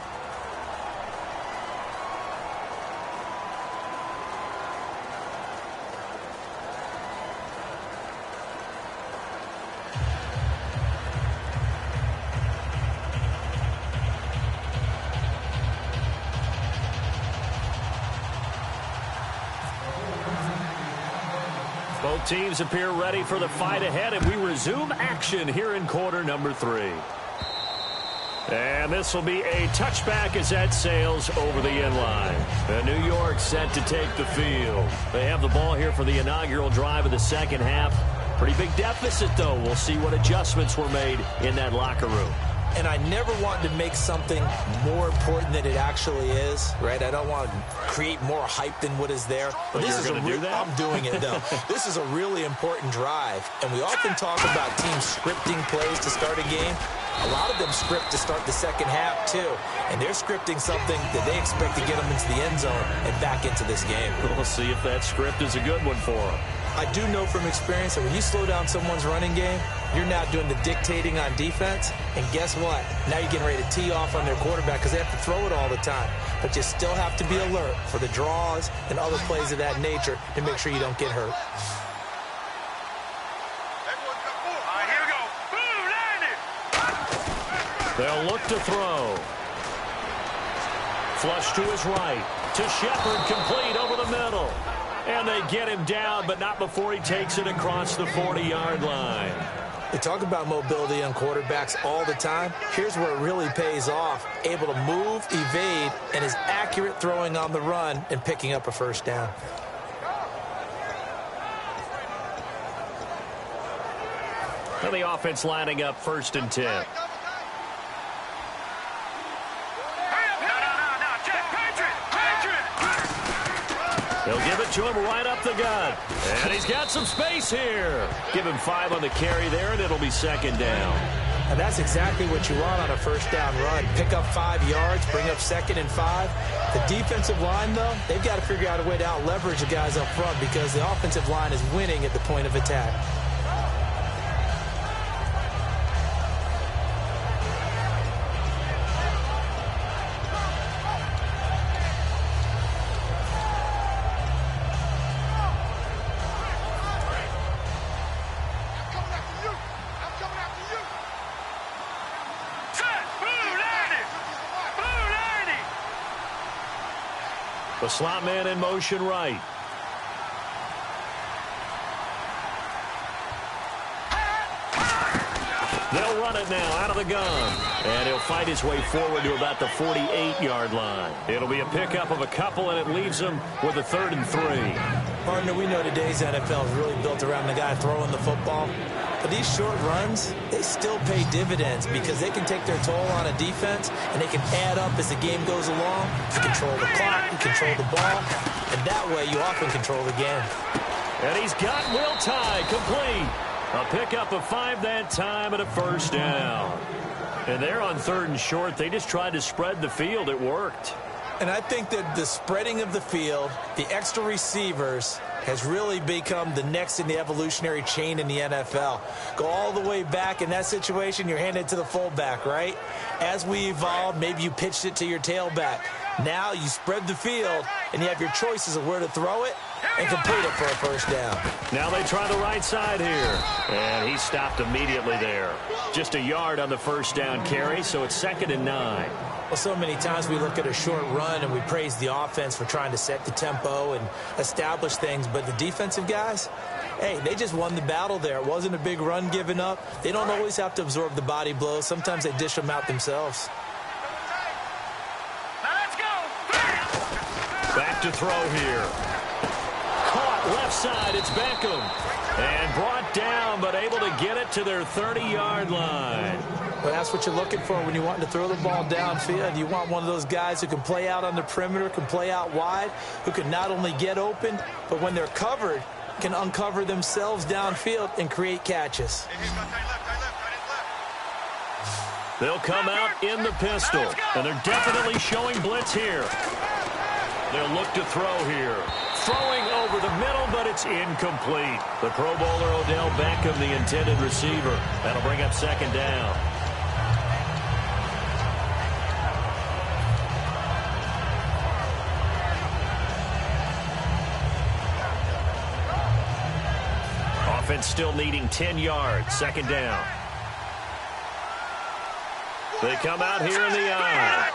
Speaker 1: Both teams appear ready for the fight ahead, and we resume action here in quarter number 3. And this will be a touchback as that sails over the end line. And New York set to take the field. They have the ball here for the inaugural drive of the second half. Pretty big deficit, though. We'll see what adjustments were made in that locker room.
Speaker 2: And I never want to make something more important than it actually is, right? I don't want to create more hype than what is there.
Speaker 1: But this is going to do that?
Speaker 2: I'm doing it, though. This is a really important drive. And we often talk about teams scripting plays to start a game. A lot of them script to start the second half, too. And they're scripting something that they expect to get them into the end zone and back into this game.
Speaker 1: We'll see if that script is a good one for them.
Speaker 2: I do know from experience that when you slow down someone's running game, you're now doing the dictating on defense. And guess what? Now you're getting ready to tee off on their quarterback because they have to throw it all the time. But you still have to be alert for the draws and other plays of that nature to make sure you don't get hurt.
Speaker 3: All right, here we go. Boom, landed.
Speaker 1: They'll look to throw. Flush to his right. To Shepard, complete over the middle. And they get him down, but not before he takes it across the 40-yard line.
Speaker 2: They talk about mobility on quarterbacks all the time. Here's where it really pays off. Able to move, evade, and is accurate throwing on the run and picking up a first down.
Speaker 1: And the offense lining up 1st and 10. They'll give it to him right up the gut. And he's got some space here. Give him 5 on the carry there, and it'll be 2nd down.
Speaker 2: And that's exactly what you want on a first down run. Pick up 5 yards, bring up 2nd and 5. The defensive line, though, they've got to figure out a way to out-leverage the guys up front because the offensive line is winning at the point of attack.
Speaker 1: The slot man in motion right. They'll run it now out of the gun. And he'll fight his way forward to about the 48-yard line. It'll be a pickup of a couple, and it leaves him with a 3rd and 3.
Speaker 2: Partner, we know today's NFL is really built around the guy throwing the football. But these short runs, they still pay dividends because they can take their toll on a defense, and they can add up as the game goes along. You control the clock, you control the ball, and that way you often control the game.
Speaker 1: And he's got Will Tye complete. A pickup of 5 that time and a 1st down. And they're on 3rd and short. They just tried to spread the field. It worked.
Speaker 2: And I think that the spreading of the field, the extra receivers, has really become the next in the evolutionary chain in the NFL. Go all the way back in that situation, you're handed to the fullback, right? As we evolved, maybe you pitched it to your tailback. Now you spread the field, and you have your choices of where to throw it and complete it for a 1st down.
Speaker 1: Now they try the right side here. And he stopped immediately there. Just a yard on the 1st down carry, so it's 2nd and 9.
Speaker 2: Well, so many times we look at a short run and we praise the offense for trying to set the tempo and establish things. But the defensive guys, hey, they just won the battle there. It wasn't a big run given up. They don't always have to absorb the body blows. Sometimes they dish them out themselves.
Speaker 1: Back to throw here. Caught left side. It's Beckham. And brought down, but able to get it to their 30-yard line.
Speaker 2: Well, that's what you're looking for when you're wanting to throw the ball downfield. You want one of those guys who can play out on the perimeter, can play out wide, who can not only get open, but when they're covered, can uncover themselves downfield and create catches.
Speaker 1: They'll come out in the pistol, and they're definitely showing blitz here. They'll look to throw here. Throwing over the middle, but it's incomplete. The Pro Bowler Odell Beckham, the intended receiver. That'll bring up 2nd down. Offense still needing 10 yards. 2nd down. They come out here in the eye.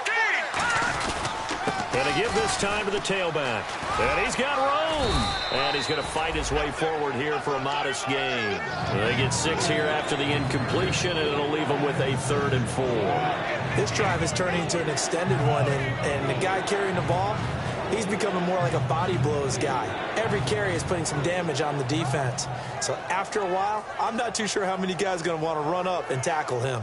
Speaker 1: And to give this time to the tailback. And he's got room. And he's going to fight his way forward here for a modest gain. They get 6 here after the incompletion, and it'll leave them with a 3rd and 4.
Speaker 2: This drive is turning into an extended one, and the guy carrying the ball, He's becoming more like a body blows guy. Every carry is putting some damage on the defense. So after a while, I'm not too sure how many guys are going to want to run up and tackle him.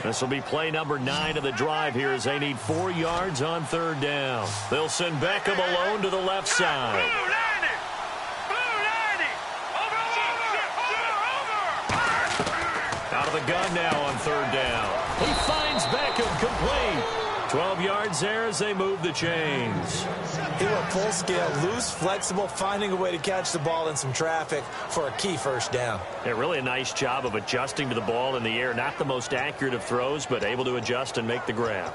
Speaker 1: This will be play number 9 of the drive here as they need 4 yards on 3rd down. They'll send Beckham alone to the left side. Out of the gun now on 3rd down. He finds Beckham complete. 12 yards there as they move the chains.
Speaker 2: He went full scale, loose, flexible, finding a way to catch the ball in some traffic for a key 1st down.
Speaker 1: Yeah, really a nice job of adjusting to the ball in the air. Not the most accurate of throws, but able to adjust and make the grab.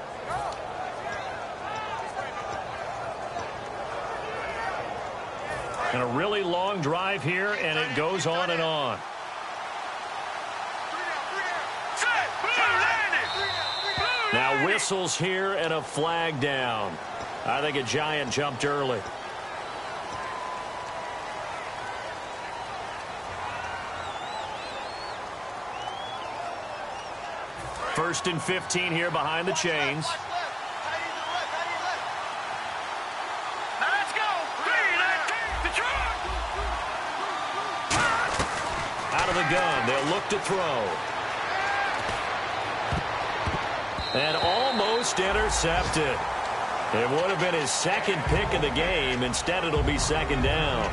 Speaker 1: And a really long drive here, and it goes on and on. Now whistles here and a flag down. I think a Giant jumped early. First and 15 here behind the chains. Out of the gun, they'll look to throw. And almost intercepted. It would have been his 2nd pick of the game. Instead, it'll be 2nd down.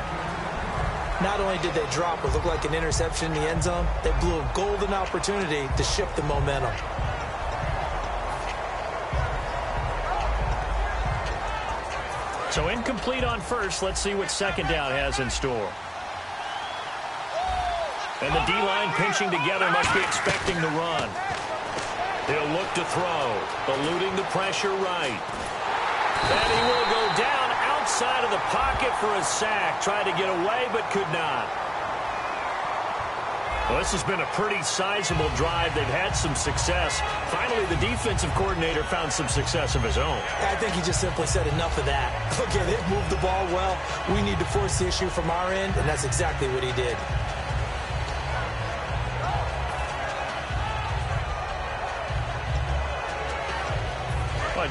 Speaker 2: Not only did they drop what looked like an interception in the end zone, they blew a golden opportunity to shift the momentum.
Speaker 1: So incomplete on first. Let's see what 2nd down has in store. And the D-line pinching together, must be expecting the run. He'll look to throw, eluding the pressure right. And he will go down outside of the pocket for a sack. Tried to get away, but could not. Well, this has been a pretty sizable drive. They've had some success. Finally, the defensive coordinator found some success of his own.
Speaker 2: I think he just simply said enough of that. Okay, they've moved the ball well. We need to force the issue from our end, and that's exactly what he did.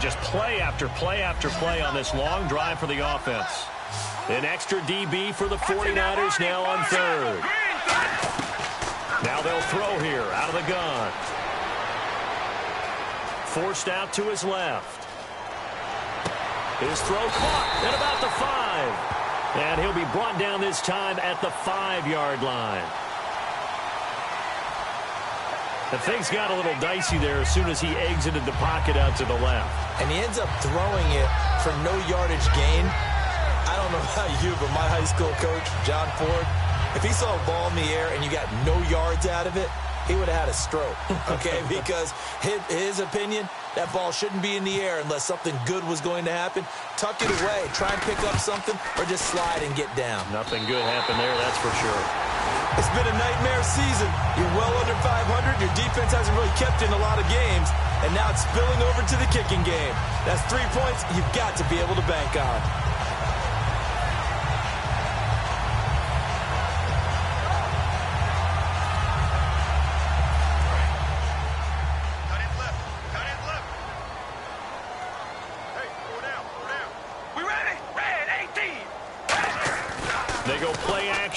Speaker 1: Just play after play after play on this long drive for the offense. An extra DB for the 49ers now on 3rd. Now they'll throw here out of the gun. Forced out to his left. His throw caught at about the 5. And he'll be brought down this time at the 5-yard line. The things got a little dicey there as soon as he exited the pocket out to the left.
Speaker 2: And he ends up throwing it for no yardage gain. I don't know about you, but my high school coach, John Ford, if he saw a ball in the air and you got no yards out of it, he would have had a stroke, okay? Because his opinion, that ball shouldn't be in the air unless something good was going to happen. Tuck it away, try and pick up something, or just slide and get down.
Speaker 1: Nothing good happened there, that's for sure.
Speaker 2: It's been a nightmare season. You're well under 500. Your defense hasn't really kept in a lot of games, and now it's spilling over to the kicking game. That's 3 points you've got to be able to bank on.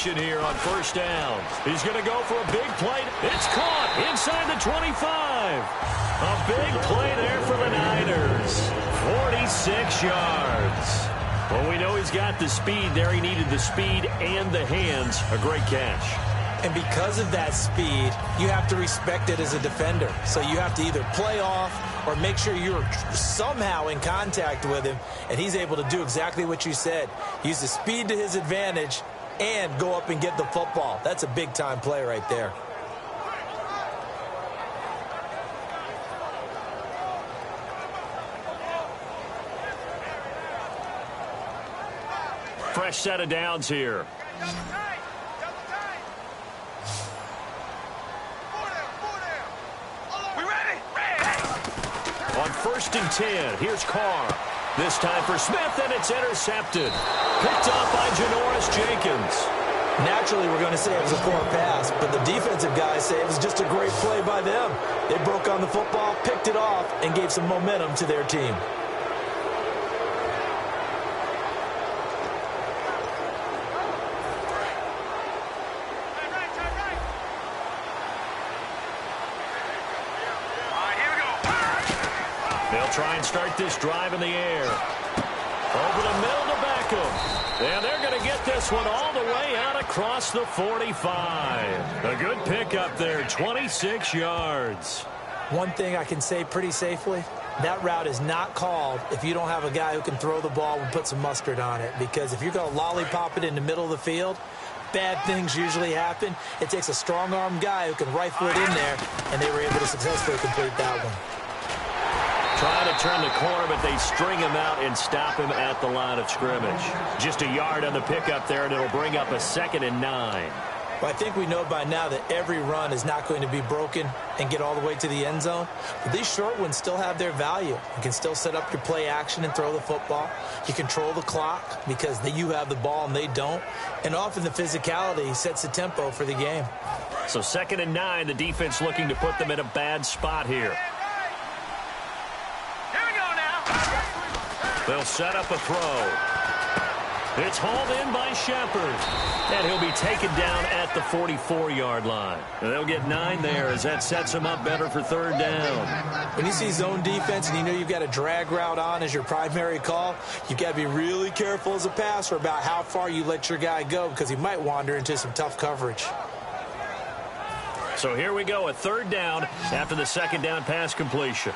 Speaker 1: Here on 1st down. He's going to go for a big play. It's caught inside the 25. A big play there for the Niners. 46 yards. Well, we know he's got the speed there. He needed the speed and the hands. A great catch.
Speaker 2: And because of that speed, you have to respect it as a defender. So you have to either play off or make sure you're somehow in contact with him. And he's able to do exactly what you said. Use the speed to his advantage and go up and get the football. That's a big-time play right there.
Speaker 1: Fresh set of downs here. On 1st and 10, here's Carr. This time for Smith, and it's intercepted. Picked off by Janoris Jenkins.
Speaker 2: Naturally, we're going to say it was a poor pass, but the defensive guys say it was just a great play by them. They broke on the football, picked it off, and gave some momentum to their team.
Speaker 1: They'll try and start this drive in the air. Over the middle to Beckham. And they're going to get this one all the way out across the 45. A good pickup there, 26 yards.
Speaker 2: One thing I can say pretty safely, that route is not called if you don't have a guy who can throw the ball and put some mustard on it. Because if you're going to lollipop it in the middle of the field, bad things usually happen. It takes a strong-arm guy who can rifle it in there, and they were able to successfully complete that one.
Speaker 1: Trying to turn the corner, but they string him out and stop him at the line of scrimmage. Just a yard on the pickup there, and it'll bring up a 2nd and 9.
Speaker 2: Well, I think we know by now that every run is not going to be broken and get all the way to the end zone. But these short ones still have their value. You can still set up your play action and throw the football. You control the clock because you have the ball and they don't. And often the physicality sets the tempo for the game.
Speaker 1: So 2nd and 9, the defense looking to put them in a bad spot here. They'll set up a throw. It's hauled in by Shepard. And he'll be taken down at the 44-yard line. And they'll get 9 there as that sets him up better for 3rd down.
Speaker 2: When you see zone defense and you know you've got a drag route on as your primary call, you've got to be really careful as a passer about how far you let your guy go because he might wander into some tough coverage.
Speaker 1: So here we go, a 3rd down after the 2nd down pass completion.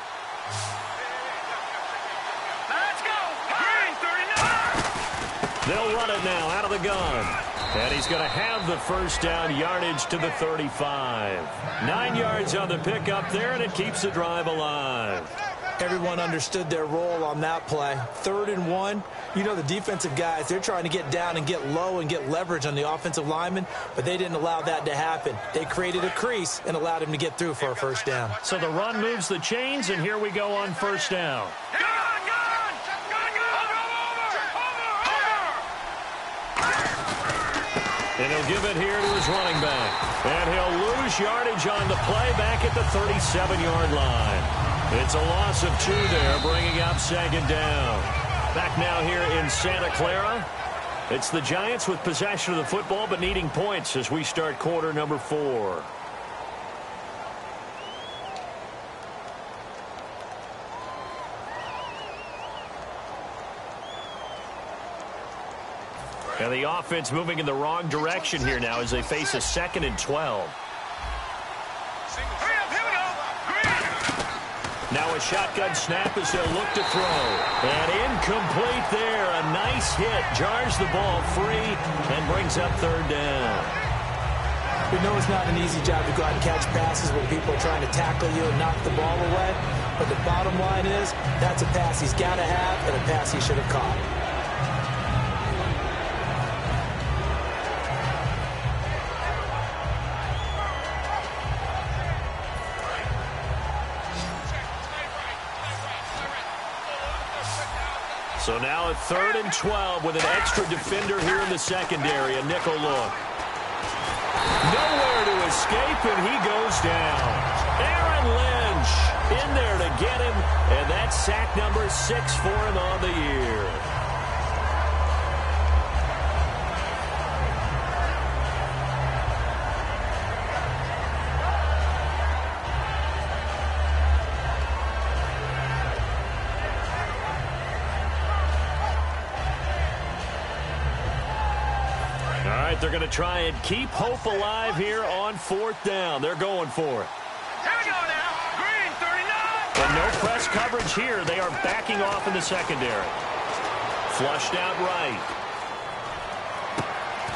Speaker 1: They'll run it now out of the gun. And he's going to have the 1st down, yardage to the 35. 9 yards on the pickup there, and it keeps the drive alive.
Speaker 2: Everyone understood their role on that play. 3rd and 1. You know the defensive guys, they're trying to get down and get low and get leverage on the offensive lineman, but they didn't allow that to happen. They created a crease and allowed him to get through for a 1st down.
Speaker 1: So the run moves the chains, and here we go on 1st down. And he'll give it here to his running back. And he'll lose yardage on the play back at the 37-yard line. It's a loss of 2 there, bringing up 2nd down. Back now here in Santa Clara. It's the Giants with possession of the football but needing points as we start quarter number 4. And the offense moving in the wrong direction here now as they face a 2nd and 12. Now a shotgun snap as they'll look to throw. And incomplete there. A nice hit. Jars the ball free and brings up 3rd down.
Speaker 2: We know it's not an easy job to go out and catch passes when people are trying to tackle you and knock the ball away. But the bottom line is that's a pass he's got to have and a pass he should have caught.
Speaker 1: So now a 3rd and 12 with an extra defender here in the secondary, a nickel look. Nowhere to escape, and he goes down. Aaron Lynch in there to get him, and that's sack number 6 for him on the year. They're going to try and keep hope alive here on 4th down. They're going for it.
Speaker 3: Here we go now. Green, 39.
Speaker 1: And no press coverage here. They are backing off in the secondary. Flushed out right.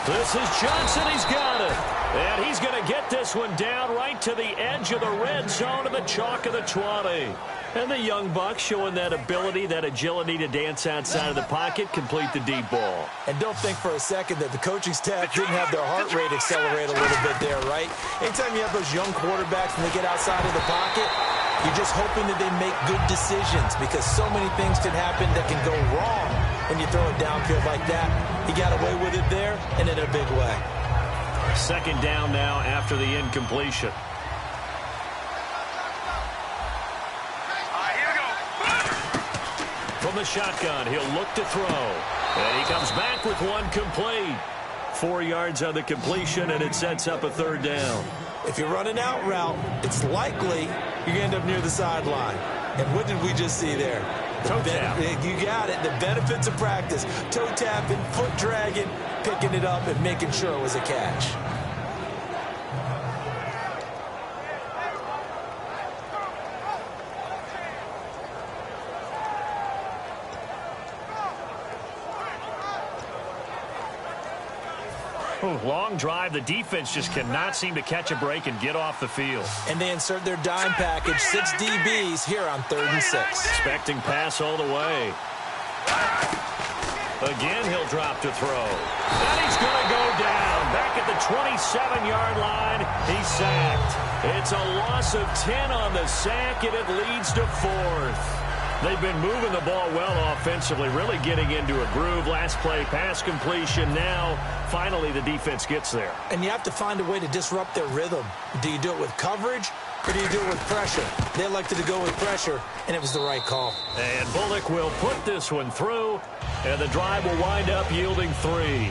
Speaker 1: This is Johnson. He's got it. And he's going to get this one down right to the edge of the red zone of the chalk of the 20. And the young buck showing that ability, that agility to dance outside of the pocket, complete the deep ball.
Speaker 2: And don't think for a second that the coaching staff didn't have their heart rate accelerate a little bit there, right? Anytime you have those young quarterbacks and they get outside of the pocket, you're just hoping that they make good decisions because so many things can happen that can go wrong when you throw it downfield like that. He got away with it there and in a big way.
Speaker 1: 2nd down now after the incompletion. From the shotgun, he'll look to throw. And he comes back with one complete. 4 yards on the completion, and it sets up a 3rd down.
Speaker 2: If you run an out route, it's likely you're going to end up near the sideline. And what did we just see there?
Speaker 1: Toe tap.
Speaker 2: You got it. The benefits of practice. Toe tapping, foot dragging, picking it up, and making sure it was a catch.
Speaker 1: Long drive. The defense just cannot seem to catch a break and get off the field.
Speaker 2: And they insert their dime package, 6 DBs here on 3rd and 6.
Speaker 1: Expecting pass all the way. Again, he'll drop to throw. And he's going to go down. Back at the 27-yard line, he's sacked. It's a loss of 10 on the sack, and it leads to 4th. They've been moving the ball well offensively, really getting into a groove. Last play, pass completion. Now, finally, the defense gets there.
Speaker 2: And you have to find a way to disrupt their rhythm. Do you do it with coverage, or do you do it with pressure? They elected to go with pressure, and it was the right call.
Speaker 1: And Bullock will put this one through, and the drive will wind up yielding 3.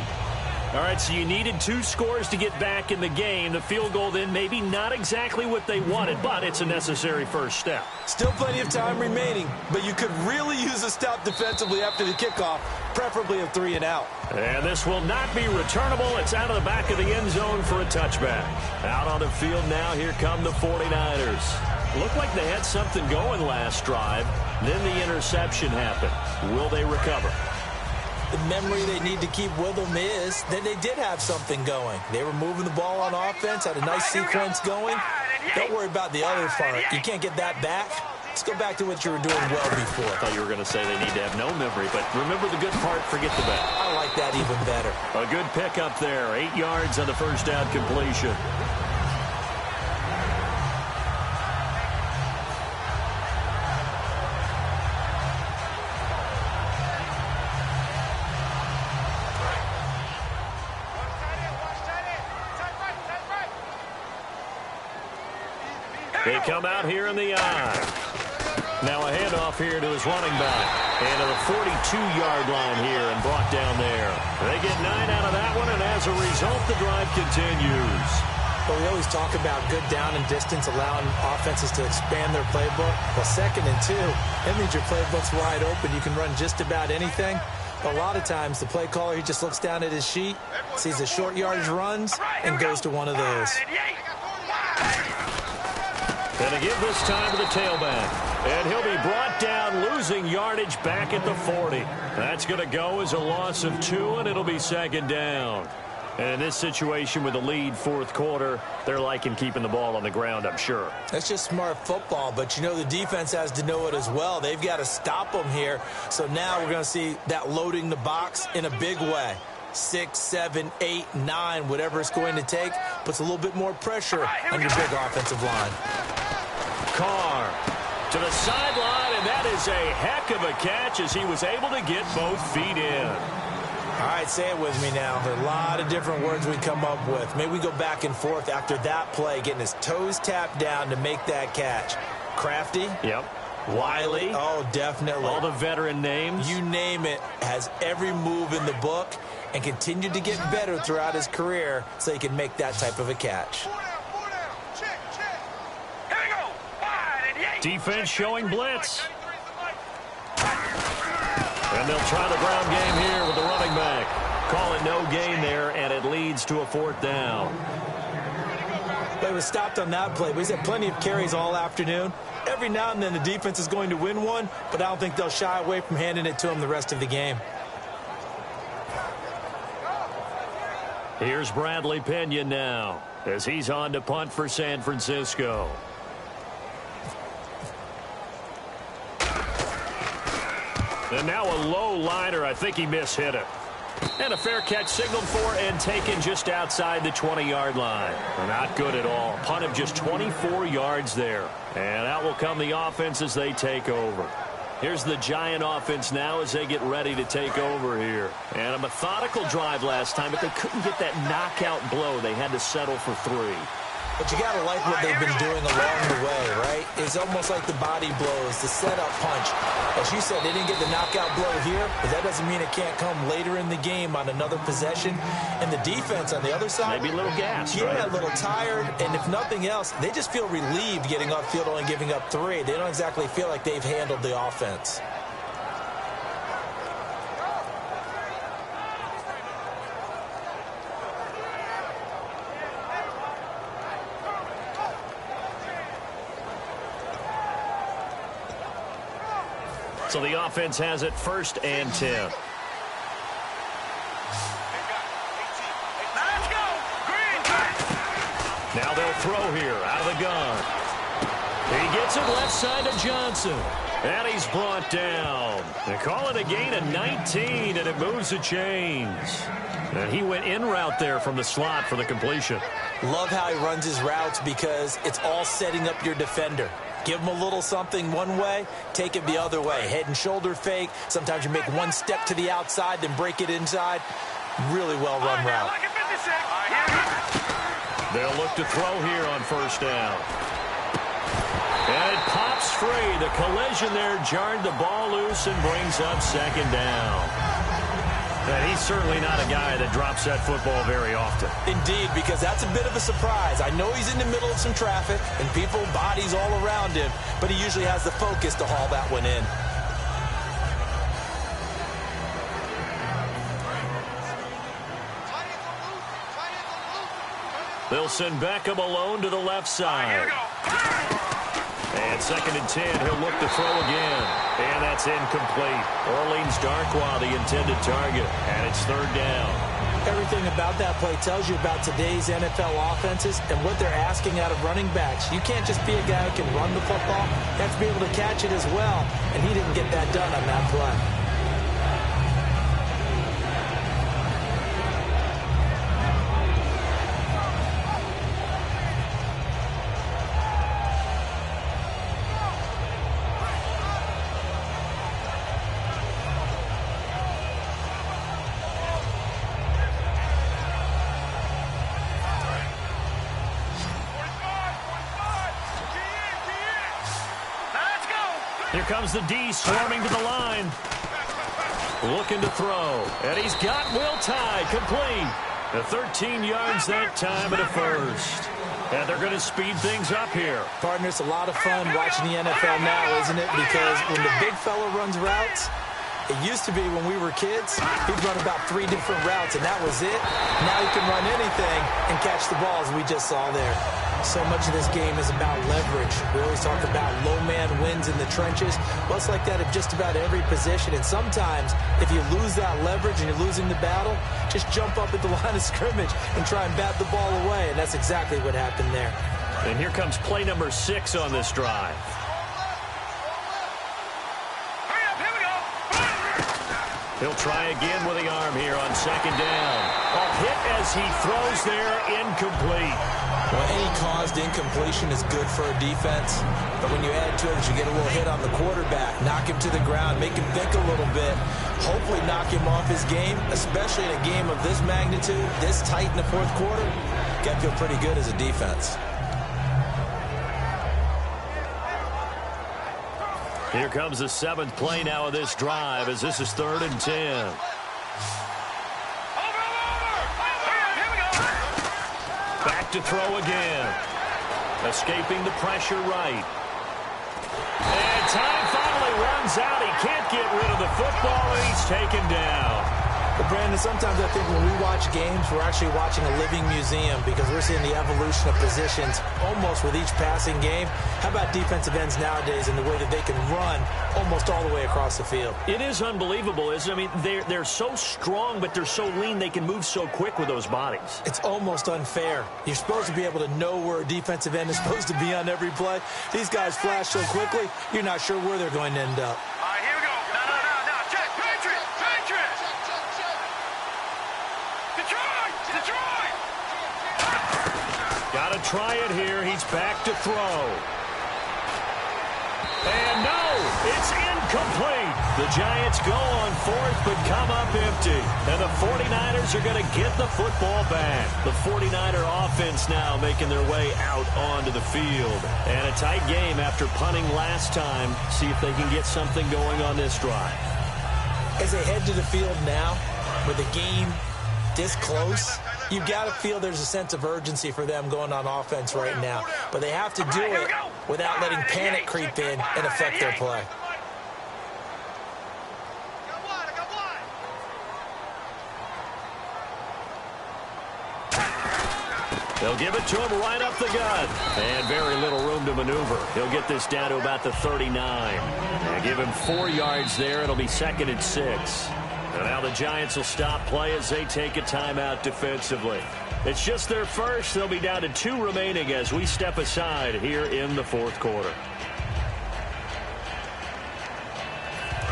Speaker 1: All right, so you needed 2 scores to get back in the game. The field goal then maybe not exactly what they wanted, but it's a necessary first step.
Speaker 2: Still plenty of time remaining, but you could really use a stop defensively after the kickoff, preferably a 3 and out.
Speaker 1: And this will not be returnable. It's out of the back of the end zone for a touchback. Out on the field now, here come the 49ers. Looked like they had something going last drive. Then the interception happened. Will they recover?
Speaker 2: The memory they need to keep with them is that they did have something going. They were moving the ball on offense, had a nice sequence going. Don't worry about the other part. You can't get that back. Let's go back to what you were doing well before.
Speaker 1: I thought you were going to say they need to have no memory, but remember the good part, forget the bad.
Speaker 2: I like that even better.
Speaker 1: A good pickup there. 8 yards on the first down completion. They come out here in the eye. Now a handoff here to his running back. And to the 42-yard line here and brought down there. They get 9 out of that one, and as a result, the drive continues.
Speaker 2: Well, we always talk about good down and distance, allowing offenses to expand their playbook. Well, 2nd and 2, that means your playbook's wide open. You can run just about anything. But a lot of times, the play caller, he just looks down at his sheet, sees the short yardage runs, and goes to one of those.
Speaker 1: Going to give this time to the tailback. And he'll be brought down, losing yardage back at the 40. That's going to go as a loss of 2, and it'll be 2nd down. And in this situation with the lead 4th quarter, they're liking keeping the ball on the ground, I'm sure.
Speaker 2: That's just smart football, but you know the defense has to know it as well. They've got to stop them here. So now we're going to see that loading the box in a big way. 6, 7, 8, 9, whatever it's going to take, puts a little bit more pressure on your big offensive line.
Speaker 1: Carr to the sideline, and that is a heck of a catch as he was able to get both feet in.
Speaker 2: All right, say it with me now. There are a lot of different words we come up with. Maybe we go back and forth after that play, getting his toes tapped down to make that catch. Crafty?
Speaker 1: Yep. Wiley?
Speaker 2: Oh, definitely.
Speaker 1: All the veteran names?
Speaker 2: You name it. Has every move in the book and continued to get better throughout his career so he can make that type of a catch.
Speaker 1: Defense showing blitz. And they'll try the ground game here with the running back. Call it no gain there, and it leads to a 4th down.
Speaker 2: But he was stopped on that play, but he's had plenty of carries all afternoon. Every now and then the defense is going to win one, but I don't think they'll shy away from handing it to him the rest of the game.
Speaker 1: Here's Bradley Pinion now as he's on to punt for San Francisco. And now a low liner. I think he mishit it. And a fair catch signaled for and taken just outside the 20-yard line. Not good at all. Punt of just 24 yards there. And out will come the offense as they take over. Here's the Giant offense now as they get ready to take over here. And a methodical drive last time, but they couldn't get that knockout blow. They had to settle for 3.
Speaker 2: But you got to like what they've been doing along the way, right? Is It's almost like the body blows, the setup punch. As you said, they didn't get the knockout blow here, but that doesn't mean it can't come later in the game on another possession. And the defense on the other side,
Speaker 1: maybe a little gassed,
Speaker 2: yeah,
Speaker 1: right?
Speaker 2: a little tired. And if nothing else, they just feel relieved getting upfield, only giving up 3. They don't exactly feel like they've handled the offense.
Speaker 1: So the offense has it 1st and 10.
Speaker 3: Let's go. Green.
Speaker 1: Now they'll throw here out of the gun. He gets it left side to Johnson. And he's brought down. They call it a gain of 19, and it moves the chains. And he went in route there from the slot for the completion.
Speaker 2: Love how he runs his routes because it's all setting up your defender. Give him a little something one way, take it the other way. Head and shoulder fake. Sometimes you make one step to the outside, then break it inside. Really well-run route.
Speaker 1: They'll look to throw here on 1st down. And it pops free. The collision there jarred the ball loose and brings up 2nd down. And he's certainly not a guy that drops that football very often.
Speaker 2: Indeed, because that's a bit of a surprise. I know he's in the middle of some traffic and people, bodies all around him, but he usually has the focus to haul that one in.
Speaker 1: They'll send Beckham alone to the left side. And 2nd and 10, he'll look to throw again. And that's incomplete. Orleans Darkwa, the intended target. And it's 3rd down.
Speaker 2: Everything about that play tells you about today's NFL offenses and what they're asking out of running backs. You can't just be a guy who can run the football. You have to be able to catch it as well. And he didn't get that done on that play.
Speaker 1: Here comes the D swarming to the line. Looking to throw. And he's got Will Tye complete. The 13 yards that time at a 1st. And they're going to speed things up here.
Speaker 2: Partner, it's a lot of fun watching the NFL now, isn't it? Because when the big fella runs routes, it used to be when we were kids, he'd run about 3 different routes, and that was it. Now he can run anything and catch the balls we just saw there. So much of this game is about leverage. We always talk about low man wins in the trenches. Well, it's like that at just about every position. And sometimes, if you lose that leverage and you're losing the battle, just jump up at the line of scrimmage and try and bat the ball away. And that's exactly what happened there.
Speaker 1: And here comes play number 6 on this drive. He'll try again with the arm here on 2nd down. A hit as he throws there, incomplete.
Speaker 2: Well, any caused incompletion is good for a defense. But when you add to it, you get a little hit on the quarterback, knock him to the ground, make him think a little bit, hopefully knock him off his game, especially in a game of this magnitude, this tight in the 4th quarter. Got to feel pretty good as a defense.
Speaker 1: Here comes the 7th play now of this drive as this is 3rd and 10. Back to throw again. Escaping the pressure right. And time finally runs out. He can't get rid of the football, and he's taken down.
Speaker 2: But, Brandon, sometimes I think when we watch games, we're actually watching a living museum because we're seeing the evolution of positions almost with each passing game. How about defensive ends nowadays and the way that they can run almost all the way across the field?
Speaker 1: It is unbelievable, isn't it? I mean, they're so strong, but they're so lean. They can move so quick with those bodies.
Speaker 2: It's almost unfair. You're supposed to be able to know where a defensive end is supposed to be on every play. These guys flash so quickly, you're not sure where they're going to end up.
Speaker 3: All right, here we go. No. Check. Patriots. Detroit.
Speaker 1: Got to try it here. He's back to throw. And no, it's incomplete. The Giants go on fourth, but come up empty. And the 49ers are going to get the football back. The 49er offense now making their way out onto the field. And a tight game after punting last time. See if they can get something going on this drive.
Speaker 2: As they head to the field now, with the game this close, you've got to feel there's a sense of urgency for them going on offense right now. But they have to do it without letting panic creep in and affect their play.
Speaker 1: They'll give it to him right up the gut. And very little room to maneuver. He'll get this down to about the 39. And give him 4 yards there. It'll be 2nd and 6. And now the Giants will stop play as they take a timeout defensively. It's just their first. They'll be down to 2 remaining as we step aside here in the 4th quarter.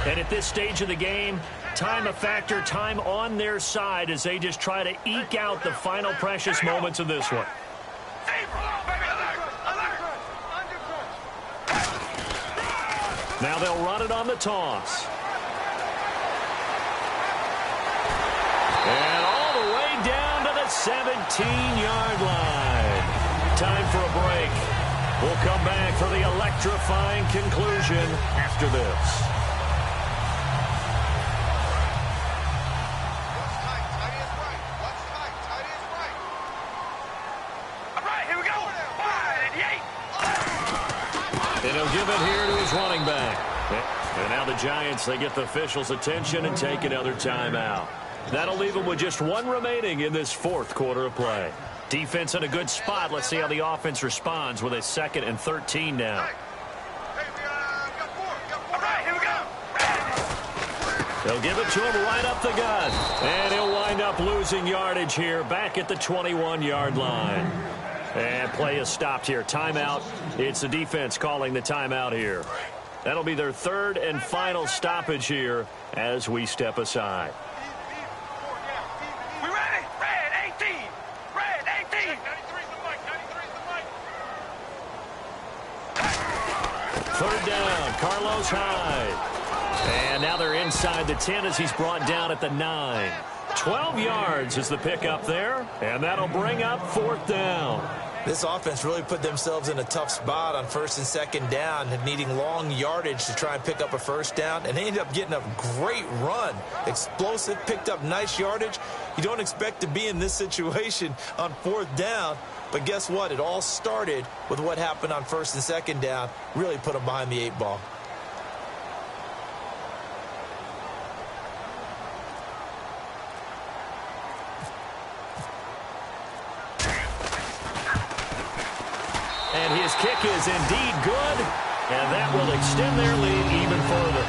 Speaker 1: And at this stage of the game, time a factor, time on their side as they just try to eke out the final precious moments of this one. Now they'll run it on the toss. And all the way down to the 17-yard line. Time for a break. We'll come back for the electrifying conclusion after this. And he'll give it here to his running back. And now the Giants, they get the officials' attention and take another timeout. That'll leave them with just 1 remaining in this 4th quarter of play. Defense in a good spot. Let's see how the offense responds with a 2nd and 13 now. They'll give it to him right up the gut. And he'll wind up losing yardage here back at the 21-yard line. And play is stopped here. Timeout. It's the defense calling the timeout here. That'll be their 3rd and final stoppage here as we step aside.
Speaker 3: We ready? Red 18. Red 18.
Speaker 1: 3rd down. Carlos Hyde. And now they're inside the 10 as he's brought down at the 9. 12 yards is the pickup there, and that'll bring up 4th down.
Speaker 2: This offense really put themselves in a tough spot on 1st and 2nd down, and needing long yardage to try and pick up a 1st down, and they ended up getting a great run. Explosive, picked up nice yardage. You don't expect to be in this situation on 4th down, but guess what? It all started with what happened on 1st and 2nd down. Really put them behind the 8 ball.
Speaker 1: And his kick is indeed good, and that will extend their lead even further.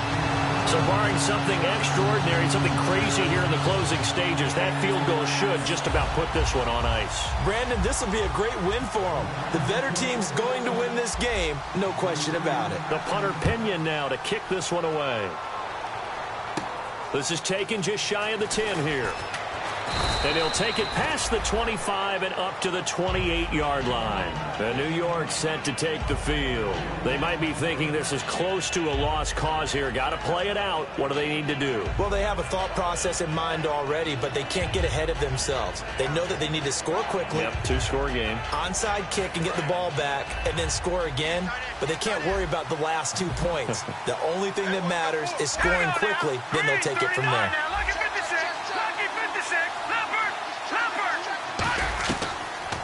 Speaker 1: So barring something extraordinary, something crazy here in the closing stages, that field goal should just about put this one on ice.
Speaker 2: Brandon, this will be a great win for them. The better team's going to win this game, no question about it.
Speaker 1: The punter Pinion now to kick this one away. This is taken just shy of the 10 here. And he'll take it past the 25 and up to the 28-yard line. And New York set to take the field. They might be thinking this is close to a lost cause here. Got to play it out. What do they need to do?
Speaker 2: Well, they have a thought process in mind already, but they can't get ahead of themselves. They know that they need to score quickly.
Speaker 1: Yep, 2-score game.
Speaker 2: Onside kick and get the ball back and then score again. But they can't worry about the last 2 points. The only thing that matters is scoring quickly. Then they'll take it from there.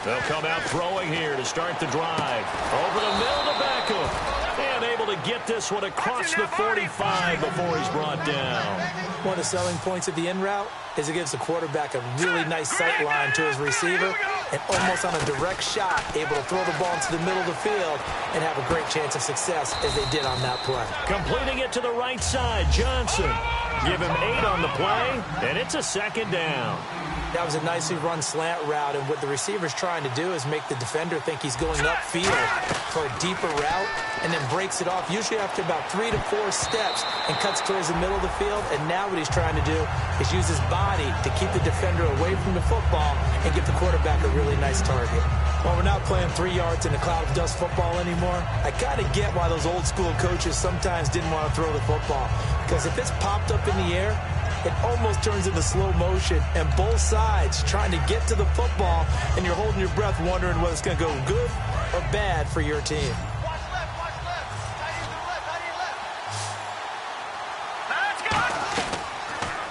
Speaker 1: They'll come out throwing here to start the drive. Over the middle to Beckham. And able to get this one across the 45 before he's brought down.
Speaker 2: One of the selling points of the in route is it gives the quarterback a really nice sight line to his receiver and almost on a direct shot able to throw the ball into the middle of the field and have a great chance of success as they did on that play.
Speaker 1: Completing it to the right side, Johnson. Give him 8 on the play, and it's a 2nd down.
Speaker 2: That was a nicely run slant route, and what the receiver's trying to do is make the defender think he's going upfield for a deeper route and then breaks it off, usually after about 3 to 4 steps, and cuts towards the middle of the field. And now what he's trying to do is use his body to keep the defender away from the football and give the quarterback a really nice target. Well, we're not playing 3 yards in a cloud of dust football anymore. I kind of get why those old school coaches sometimes didn't want to throw the football. Because if it's popped up in the air, it almost turns into slow motion. And both sides trying to get to the football, and you're holding your breath wondering whether it's going to go good or bad for your team.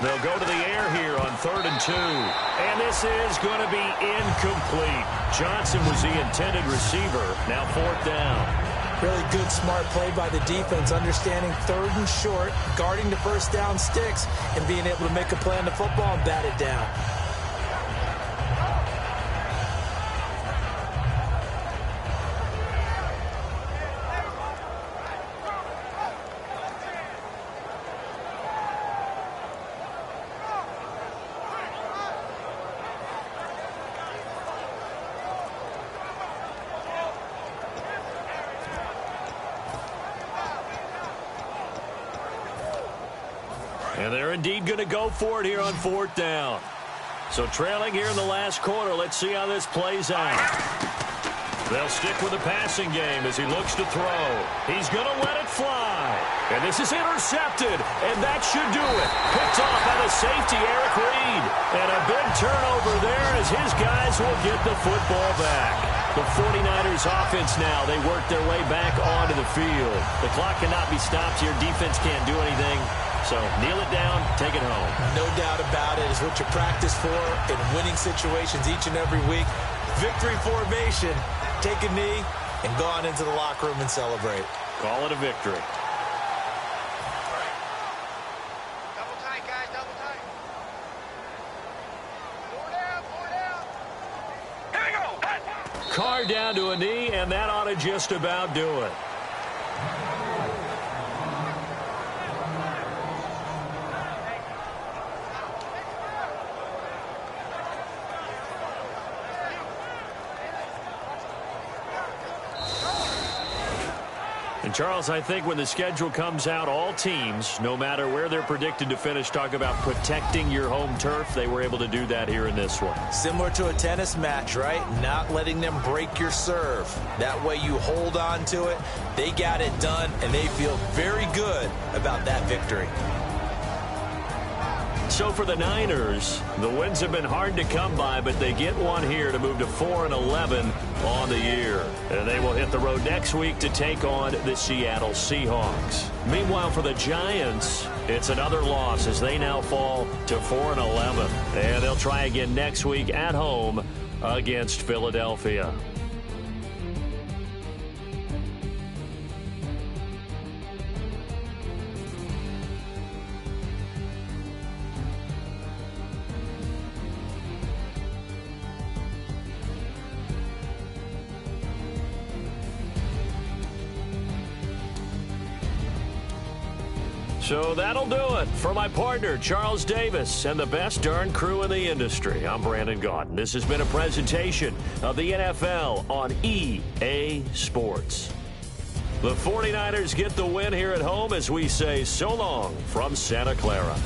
Speaker 1: They'll go to the air here on 3rd and 2. And this is going to be incomplete. Johnson was the intended receiver. Now 4th down.
Speaker 2: Really good, smart play by the defense, understanding 3rd and short, guarding the first down sticks, and being able to make a play on the football and bat it down.
Speaker 1: And they're indeed going to go for it here on 4th down. So trailing here in the last quarter. Let's see how this plays out. They'll stick with the passing game as he looks to throw. He's going to let it fly. And this is intercepted. And that should do it. Picked off by the safety, Eric Reed. And a big turnover there as his guys will get the football back. The 49ers offense now, they work their way back onto the field. The clock cannot be stopped here. Defense can't do anything. So kneel it down, take it home.
Speaker 2: No doubt about it. It's what you practice for in winning situations each and every week. Victory formation. Take a knee and go on into the locker room and celebrate.
Speaker 1: Call it a victory.
Speaker 3: Double tight, guys, double tight. 4 down, 4 down. Here we go.
Speaker 1: Carr down to a knee, and that ought to just about do it. And, Charles, I think when the schedule comes out, all teams, no matter where they're predicted to finish, talk about protecting your home turf. They were able to do that here in this one.
Speaker 2: Similar to a tennis match, right? Not letting them break your serve. That way you hold on to it. They got it done, and they feel very good about that victory.
Speaker 1: So for the Niners, the wins have been hard to come by, but they get one here to move to 4-11 on the year. And they will hit the road next week to take on the Seattle Seahawks. Meanwhile, for the Giants, it's another loss as they now fall to 4-11. And they'll try again next week at home against Philadelphia. So that'll do it for my partner, Charles Davis, and the best darn crew in the industry. I'm Brandon Gaudin. This has been a presentation of the NFL on EA Sports. The 49ers get the win here at home as we say so long from Santa Clara.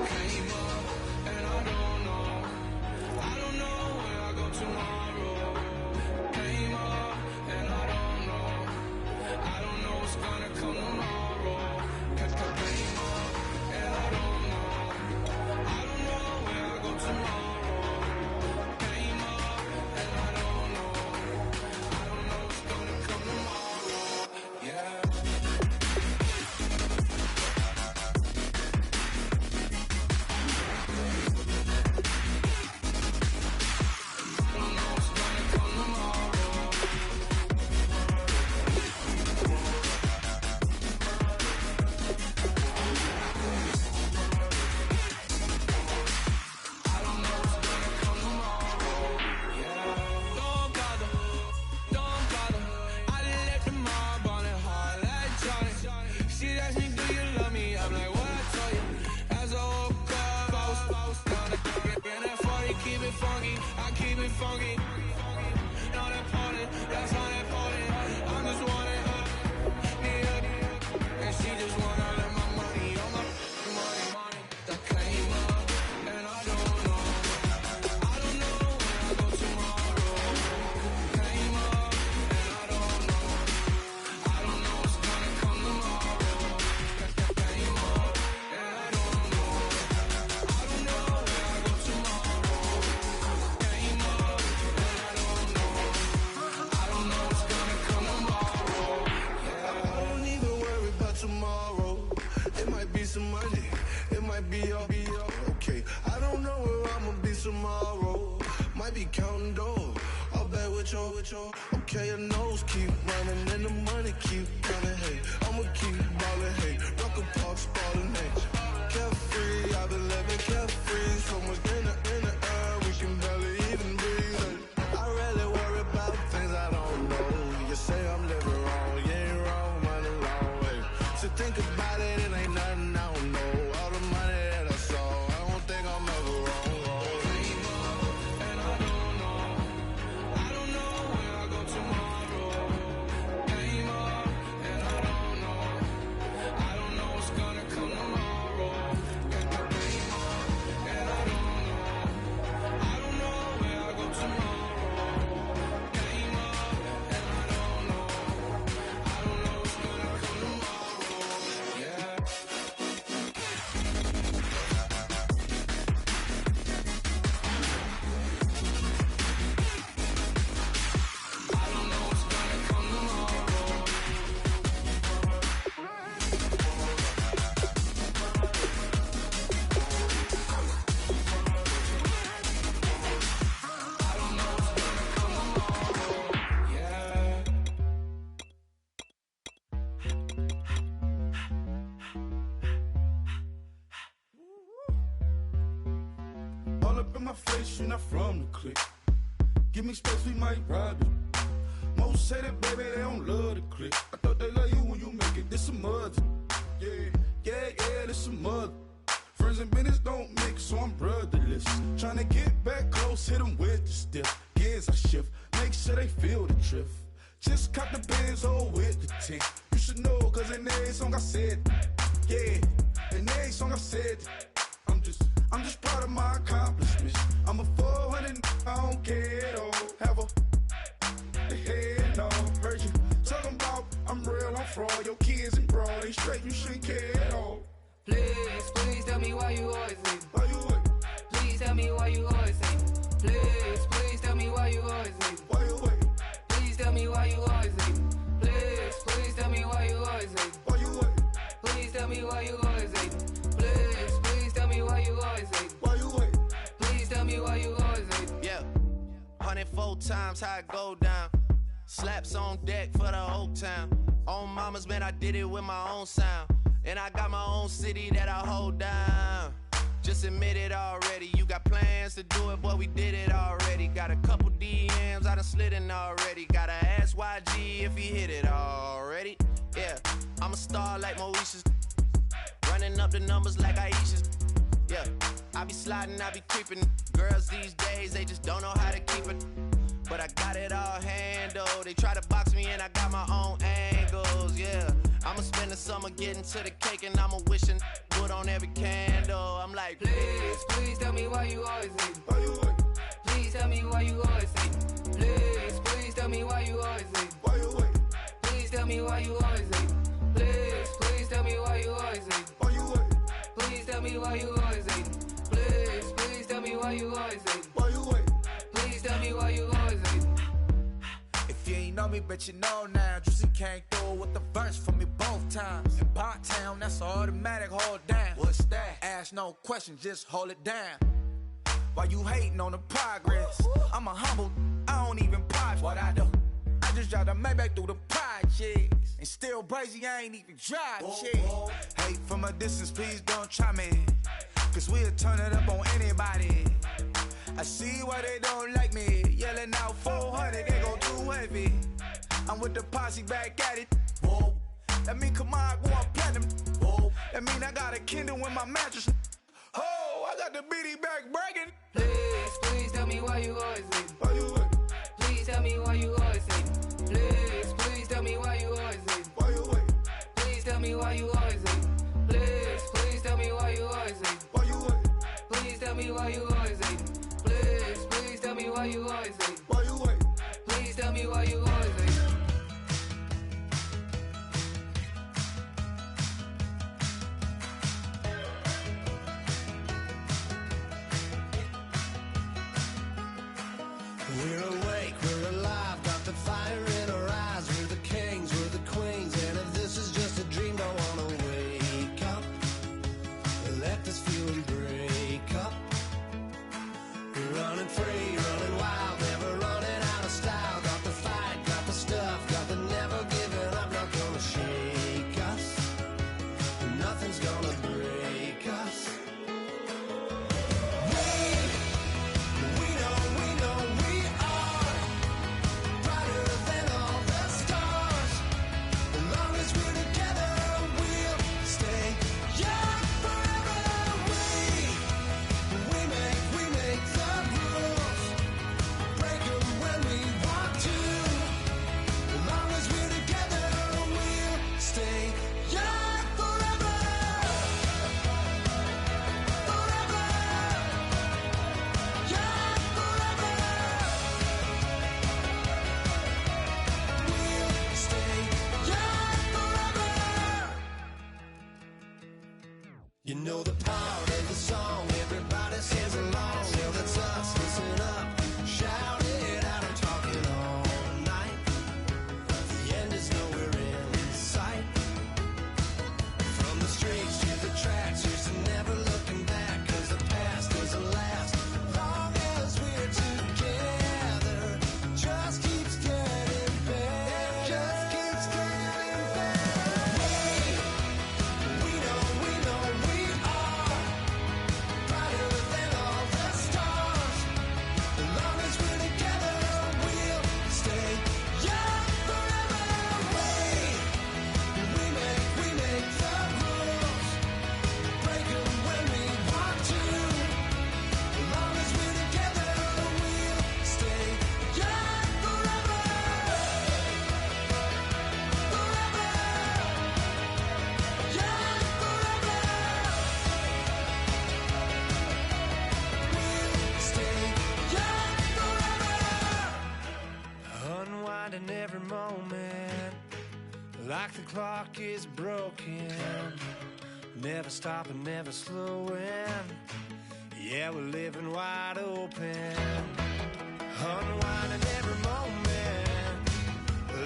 Speaker 4: came up and I don't know where I go tomorrow. Came up and I don't know what's gonna come tomorrow. Came up and I don't know where I go tomorrow. Came up and I don't know what's gonna come tomorrow. Yeah. Funky, not important, that's not important. I'm just wanting her, and she just want all of my money, all my money. That came up, and I don't know where I go tomorrow. Came up, and I don't know what's gonna come tomorrow. Came up, and I don't know where I go tomorrow. Came up. Tomorrow, it might be some money, it might be all okay. I don't know where I'ma be tomorrow. Might be counting dough, I'll bet with your. Okay, your nose keep running and the money keep coming. Hey, I'ma keep ballin'. Hey, rock a park, ballin'. Hey, carefree, I've been living carefree. So much in the air, we can barely even breathe. Hey, I really worry about things I don't know. You say I'm living wrong, you ain't wrong, money long way. So think about it, it ain't nothing I don't know. All the money that I saw, I don't think I'm ever wrong. Came up and I don't know where I go tomorrow. Came up and I don't know what's gonna come tomorrow. Came up and I don't know where I go tomorrow. Came up and I don't know what's gonna come tomorrow. Yeah. I don't know what's gonna come tomorrow. I don't know what's gonna come tomorrow. Yeah.
Speaker 5: All up in my face, you're not from the clique. Give me space, we might rob it. Most say that, baby, they don't love the clique. I thought they love you when you make it. This some mother. Yeah, this some mother. Friends and business don't mix, so I'm brotherless. Tryna get back close, hit them with the stiff. Gears I shift, make sure they feel the drift. Just cop the Benz, oh, with the tint. You should know, cause in every song I said, yeah, in every song I said, I'm just proud of my accomplishments. I'm a 400, I don't care at all. Have a head on. Heard you talking about I'm real, I'm fraud. Your kids and broad ain't straight, you shouldn't care at all.
Speaker 6: Please tell me why you always leave.
Speaker 5: Why you wait?
Speaker 6: Please tell me why you always leave. Please tell me why you always leave.
Speaker 5: Why you wait?
Speaker 6: Please tell me why you always leave. Please tell me why you always leave.
Speaker 5: Why you wait?
Speaker 6: Please tell me why you always leave. Please tell me why you always leave.
Speaker 5: Why you wait?
Speaker 6: Please tell me why you always leave.
Speaker 7: Yeah, 104 times how it go down. Slaps on deck for the whole town. On mamas, man, I did it with my own sound. And I got my own city that I hold down. Just admit it already. You got plans to do it, boy, we did it already. Got a couple DMs, I done slid in already. Gotta ask YG if he hit it already. Yeah, I'm a star like Moesha's. Running up the numbers like Aisha's. Yeah, I be sliding, I be creeping. Girls these days, they just don't know how to keep it. But I got it all handled. They try to box me and I got my own angles, yeah. I'ma spend the summer getting to the cake and I'ma wishing wood on every candle. I'm like, like,
Speaker 6: please, please tell me why you always hating.
Speaker 5: Why you wait?
Speaker 6: Please tell me why you always hating. Please, please tell me why you always hating.
Speaker 5: Why you wait?
Speaker 6: Please tell me why you always hating. Please, please tell me why you always hating.
Speaker 5: Why you wait?
Speaker 6: Please tell me why you always hating. Please, please tell me why you always hating.
Speaker 5: Why you wait?
Speaker 6: Please tell me why you always hating.
Speaker 8: If you ain't know me, but you know now. Juicy came through with the verse for me both times. In Pot Town, that's automatic, hold down. What's that? Ask no question, just hold it down. Why you hating on the progress? I'm a humble, I don't even pop. What I do? I just drive the Maybach through the projects. And still brazy, I ain't even drive shit. Hate from a distance, please don't try me. Cause we'll turn it up on anybody. I see why they don't like me. Yelling out 400, they go too heavy. I'm with the posse back at it. Whoa. That mean come on, going platinum. Whoa. That mean I got a Kindle in my mattress. Oh, I got the BD back bragging.
Speaker 6: Please, please tell me why you always hating.
Speaker 5: Why you wait?
Speaker 6: Please tell me why you always hating. Please, please tell me why you always hating.
Speaker 5: Why you wait?
Speaker 6: Please tell me why you always hating. Please, please tell me why you always hating.
Speaker 5: Why you wait?
Speaker 6: Please tell me why you always hating. Please, please tell me why you always hating.
Speaker 5: Why you wait?
Speaker 6: Please tell me why you always hating.
Speaker 4: We're awake, we're alive, got the fire in our eyes. We're the kings, we're the queens, and if this is just a dream, don't wanna wake up. Let this feeling break up. We're running free, running wild, never running out of style. Got the fight, got the stuff, got the never giving up. Not gonna shake us, nothing's gonna break us. You know the part of the song, everybody sings along. Well, that's us, listen up, shout it out, I'm talking all night. The end is nowhere in sight. From the streets to the tracks, here's to never looking back. Cause the past doesn't last, long as we're together. Just keeps getting better, just keeps getting better. We know we are brighter than all the stars. As long as we're together, we'll stay young forever. We make the rules, break them when we want to. As long as we're together, we'll stay young forever. Forever, young forever. We'll stay young forever.
Speaker 9: Unwinding every moment, like the clock is broken. Never stopping, never slowing. Yeah, we're living wide open. Unwinding every moment,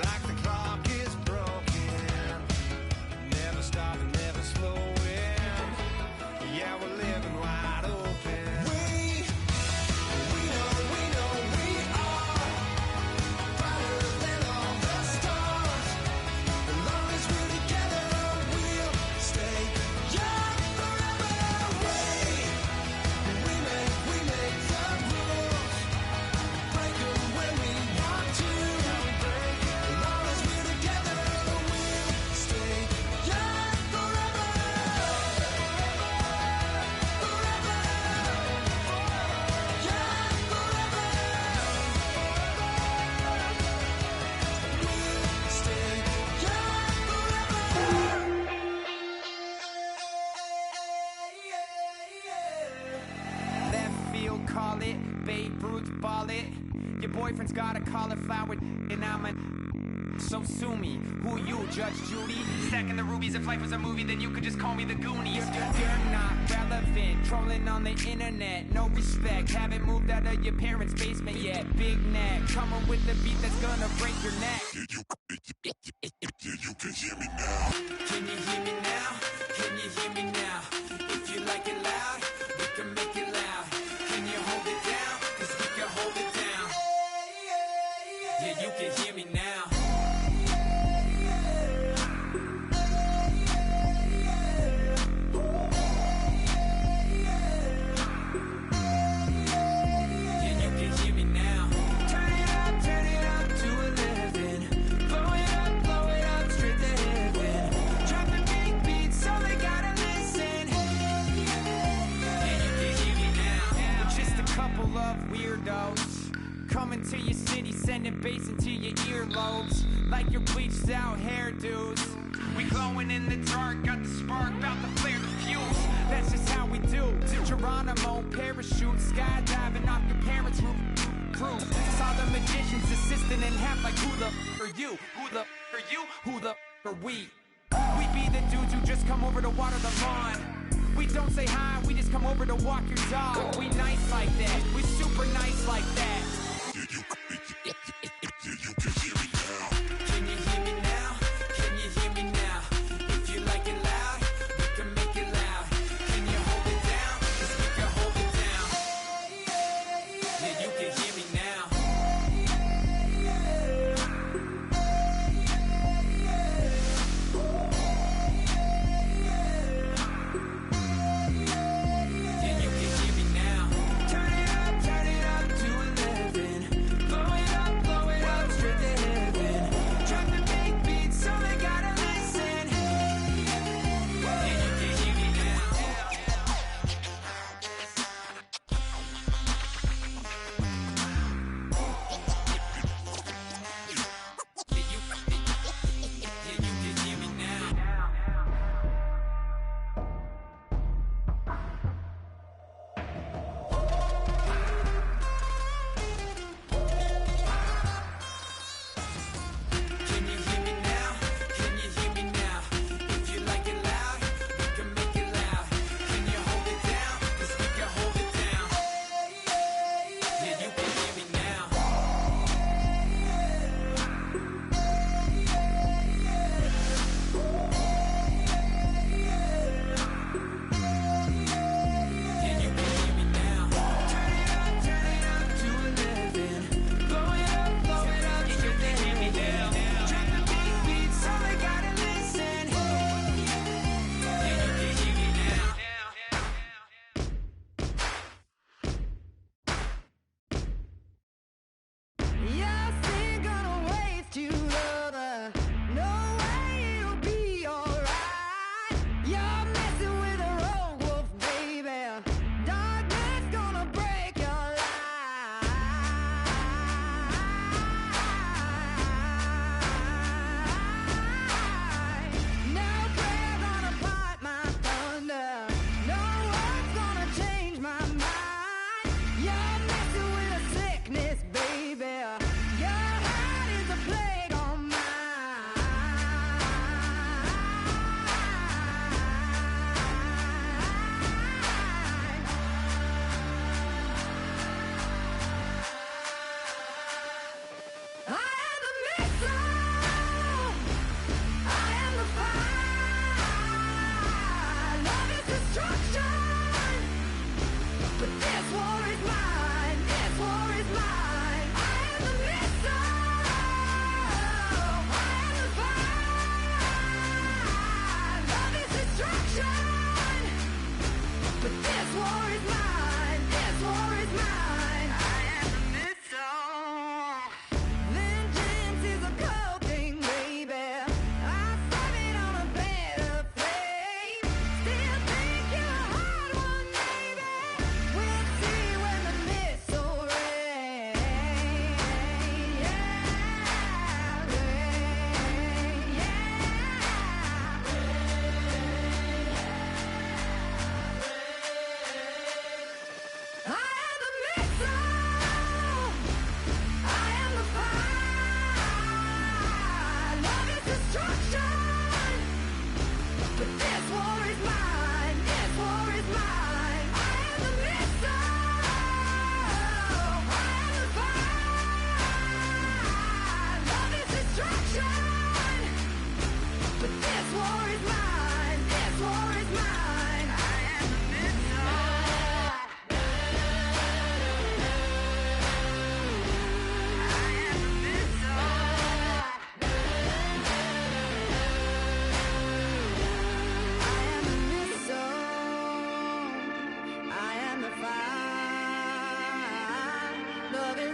Speaker 9: like the clock is broken. Never stopping, never slowing. Yeah, we're living wide open.
Speaker 4: We know we are brighter than all the stars. As long as we're together, we'll stay young forever. We make the rules, break them when we want to. As long as we're together, we'll stay young forever. Forever,
Speaker 6: you call it. Babe Ruth ball it. Your boyfriend's got a cauliflower and I'm a... So sue me, who you, Judge Judy? Stacking the rubies, if life was a movie, then you could just call me the Goonies. You're not relevant, trolling on the internet, no respect. Haven't moved out of your parents' basement yet. Big neck, coming with the beat that's gonna break your neck.
Speaker 4: You can hear me now.
Speaker 6: Can you hear me now? Can you hear me now? If you like it loud, we can make it loud. Can you hold it down? Cause we can hold it down. Yeah, you can hear me now. Coming to your city, sending bass into your earlobes, like your bleached out hairdos. We glowing in the dark, got the spark, about to flare the fuse. That's just how we do. Geronimo, parachute, skydiving off your parents' roof. Crew, saw the magician's assistant in half, like who the are you? Who the are you? Who the are we? We be the dudes who just come over to water the lawn. We don't say hi, we just come over to walk your dog. We nice like that, we super nice like that.
Speaker 4: You can hear me now.
Speaker 6: Can you hear me now? Can you hear me now? If you like it loud, we can make it loud. Can you hold it down? Cause we can hold it down. Yeah, you can hear me now. Yeah, you can hear me now. Turn it up to 11.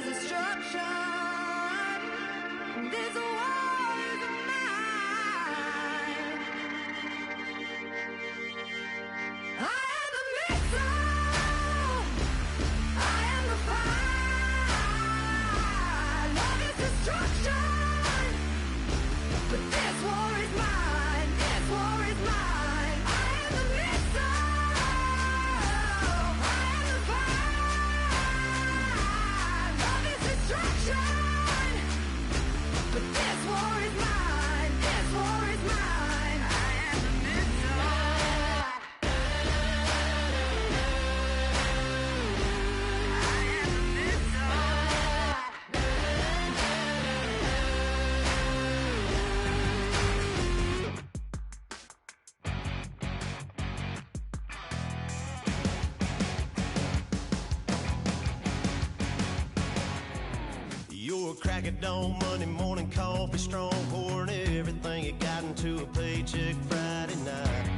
Speaker 10: destruction. This war is mine. I am the missile. I am the fire. Love is destruction. But this war is mine. This war is mine. I am the missile. I am the fire. Love is destruction. But this war is mine. This war is mine. I am the missile.
Speaker 9: You're a crack at dawn, Monday morning coffee strong, pouring everything you got into a paycheck Friday night.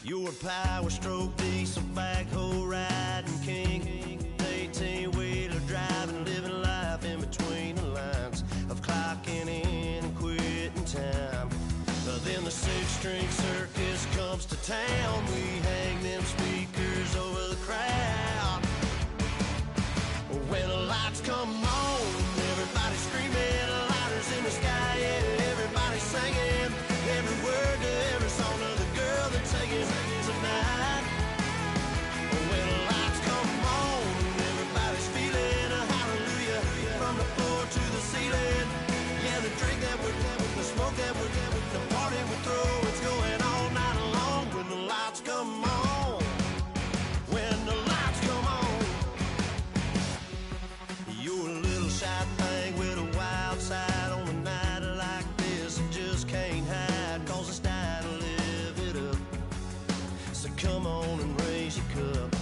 Speaker 9: You're a power stroke, diesel backhoe riding king, 18-wheeler driving, living life in between the lines of clocking in and quitting time. Then the six-string circus comes to town. We hang them speakers over the crowd. When the lights come on, everybody screaming, lighters in the sky, yeah, everybody singing every word to every song of the girl they're taking tonight. When the lights come on, everybody's feeling a hallelujah from the floor to the ceiling. Yeah, the drink that we're the smoke that we're the party we throw, it's going all night long. When the lights come on, when the lights come on. You're a little shy thing with a wild side on a night like this. You just can't hide, cause it's time to live it up. So come on and raise your cup.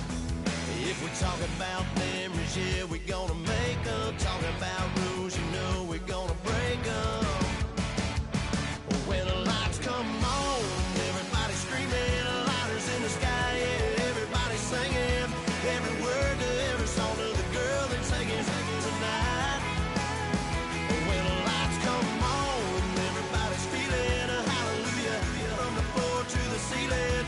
Speaker 9: If we're talking about memories, yeah, we're gonna make them. Talking about rules, you know we're gonna break them. When the lights come on, everybody screaming, lighters in the sky, yeah, everybody singing every word to every song of the girl they're taking tonight. When the lights come on, everybody's feeling a hallelujah from the floor to the ceiling.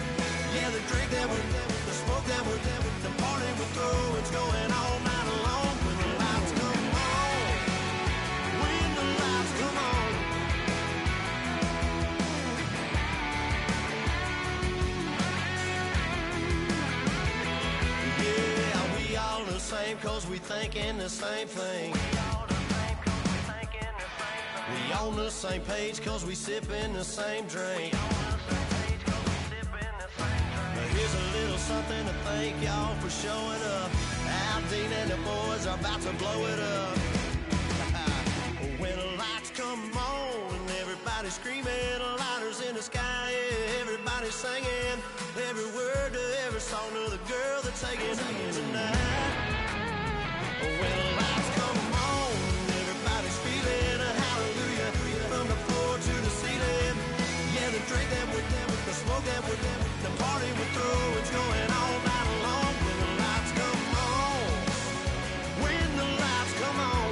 Speaker 9: Yeah, the drink that we're the smoke that we're the party we throw, it's going all night long. When the lights come on, when the lights come on. Yeah, we all the same cause we thinking the same thing. We on the same page cause we sipping the same drink. Now here's a little something to thank y'all for showing up. Al Dean and the boys are about to blow it up. When the lights come on and everybody's screaming, lighters in the sky, yeah, everybody's singing every word to every song of the girl they're taking tonight. When the lights come on, everybody's feeling a hallelujah from the floor to the ceiling. Yeah, the drink that we're the smoke that we're the party we throw, it's going all night long. When the lights come on, when the lights come on,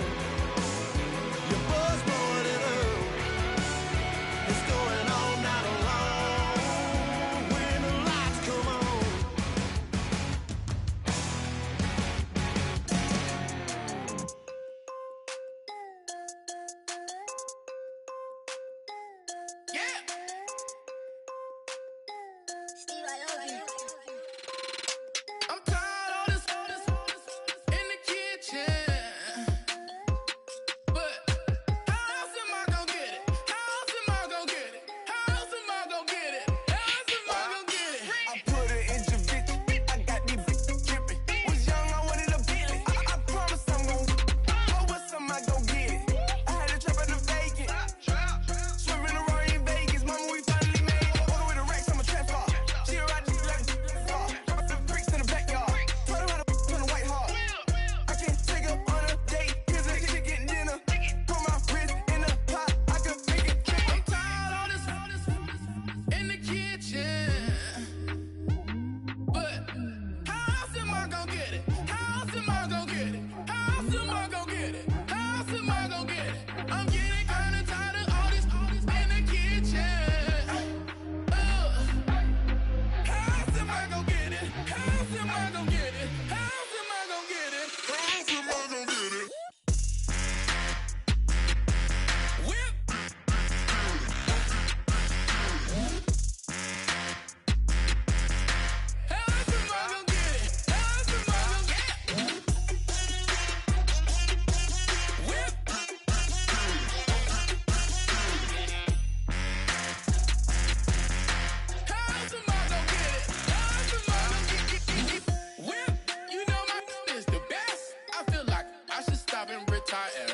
Speaker 9: your buzz blowing it up, it's going all night long. When the lights come on.
Speaker 11: shot at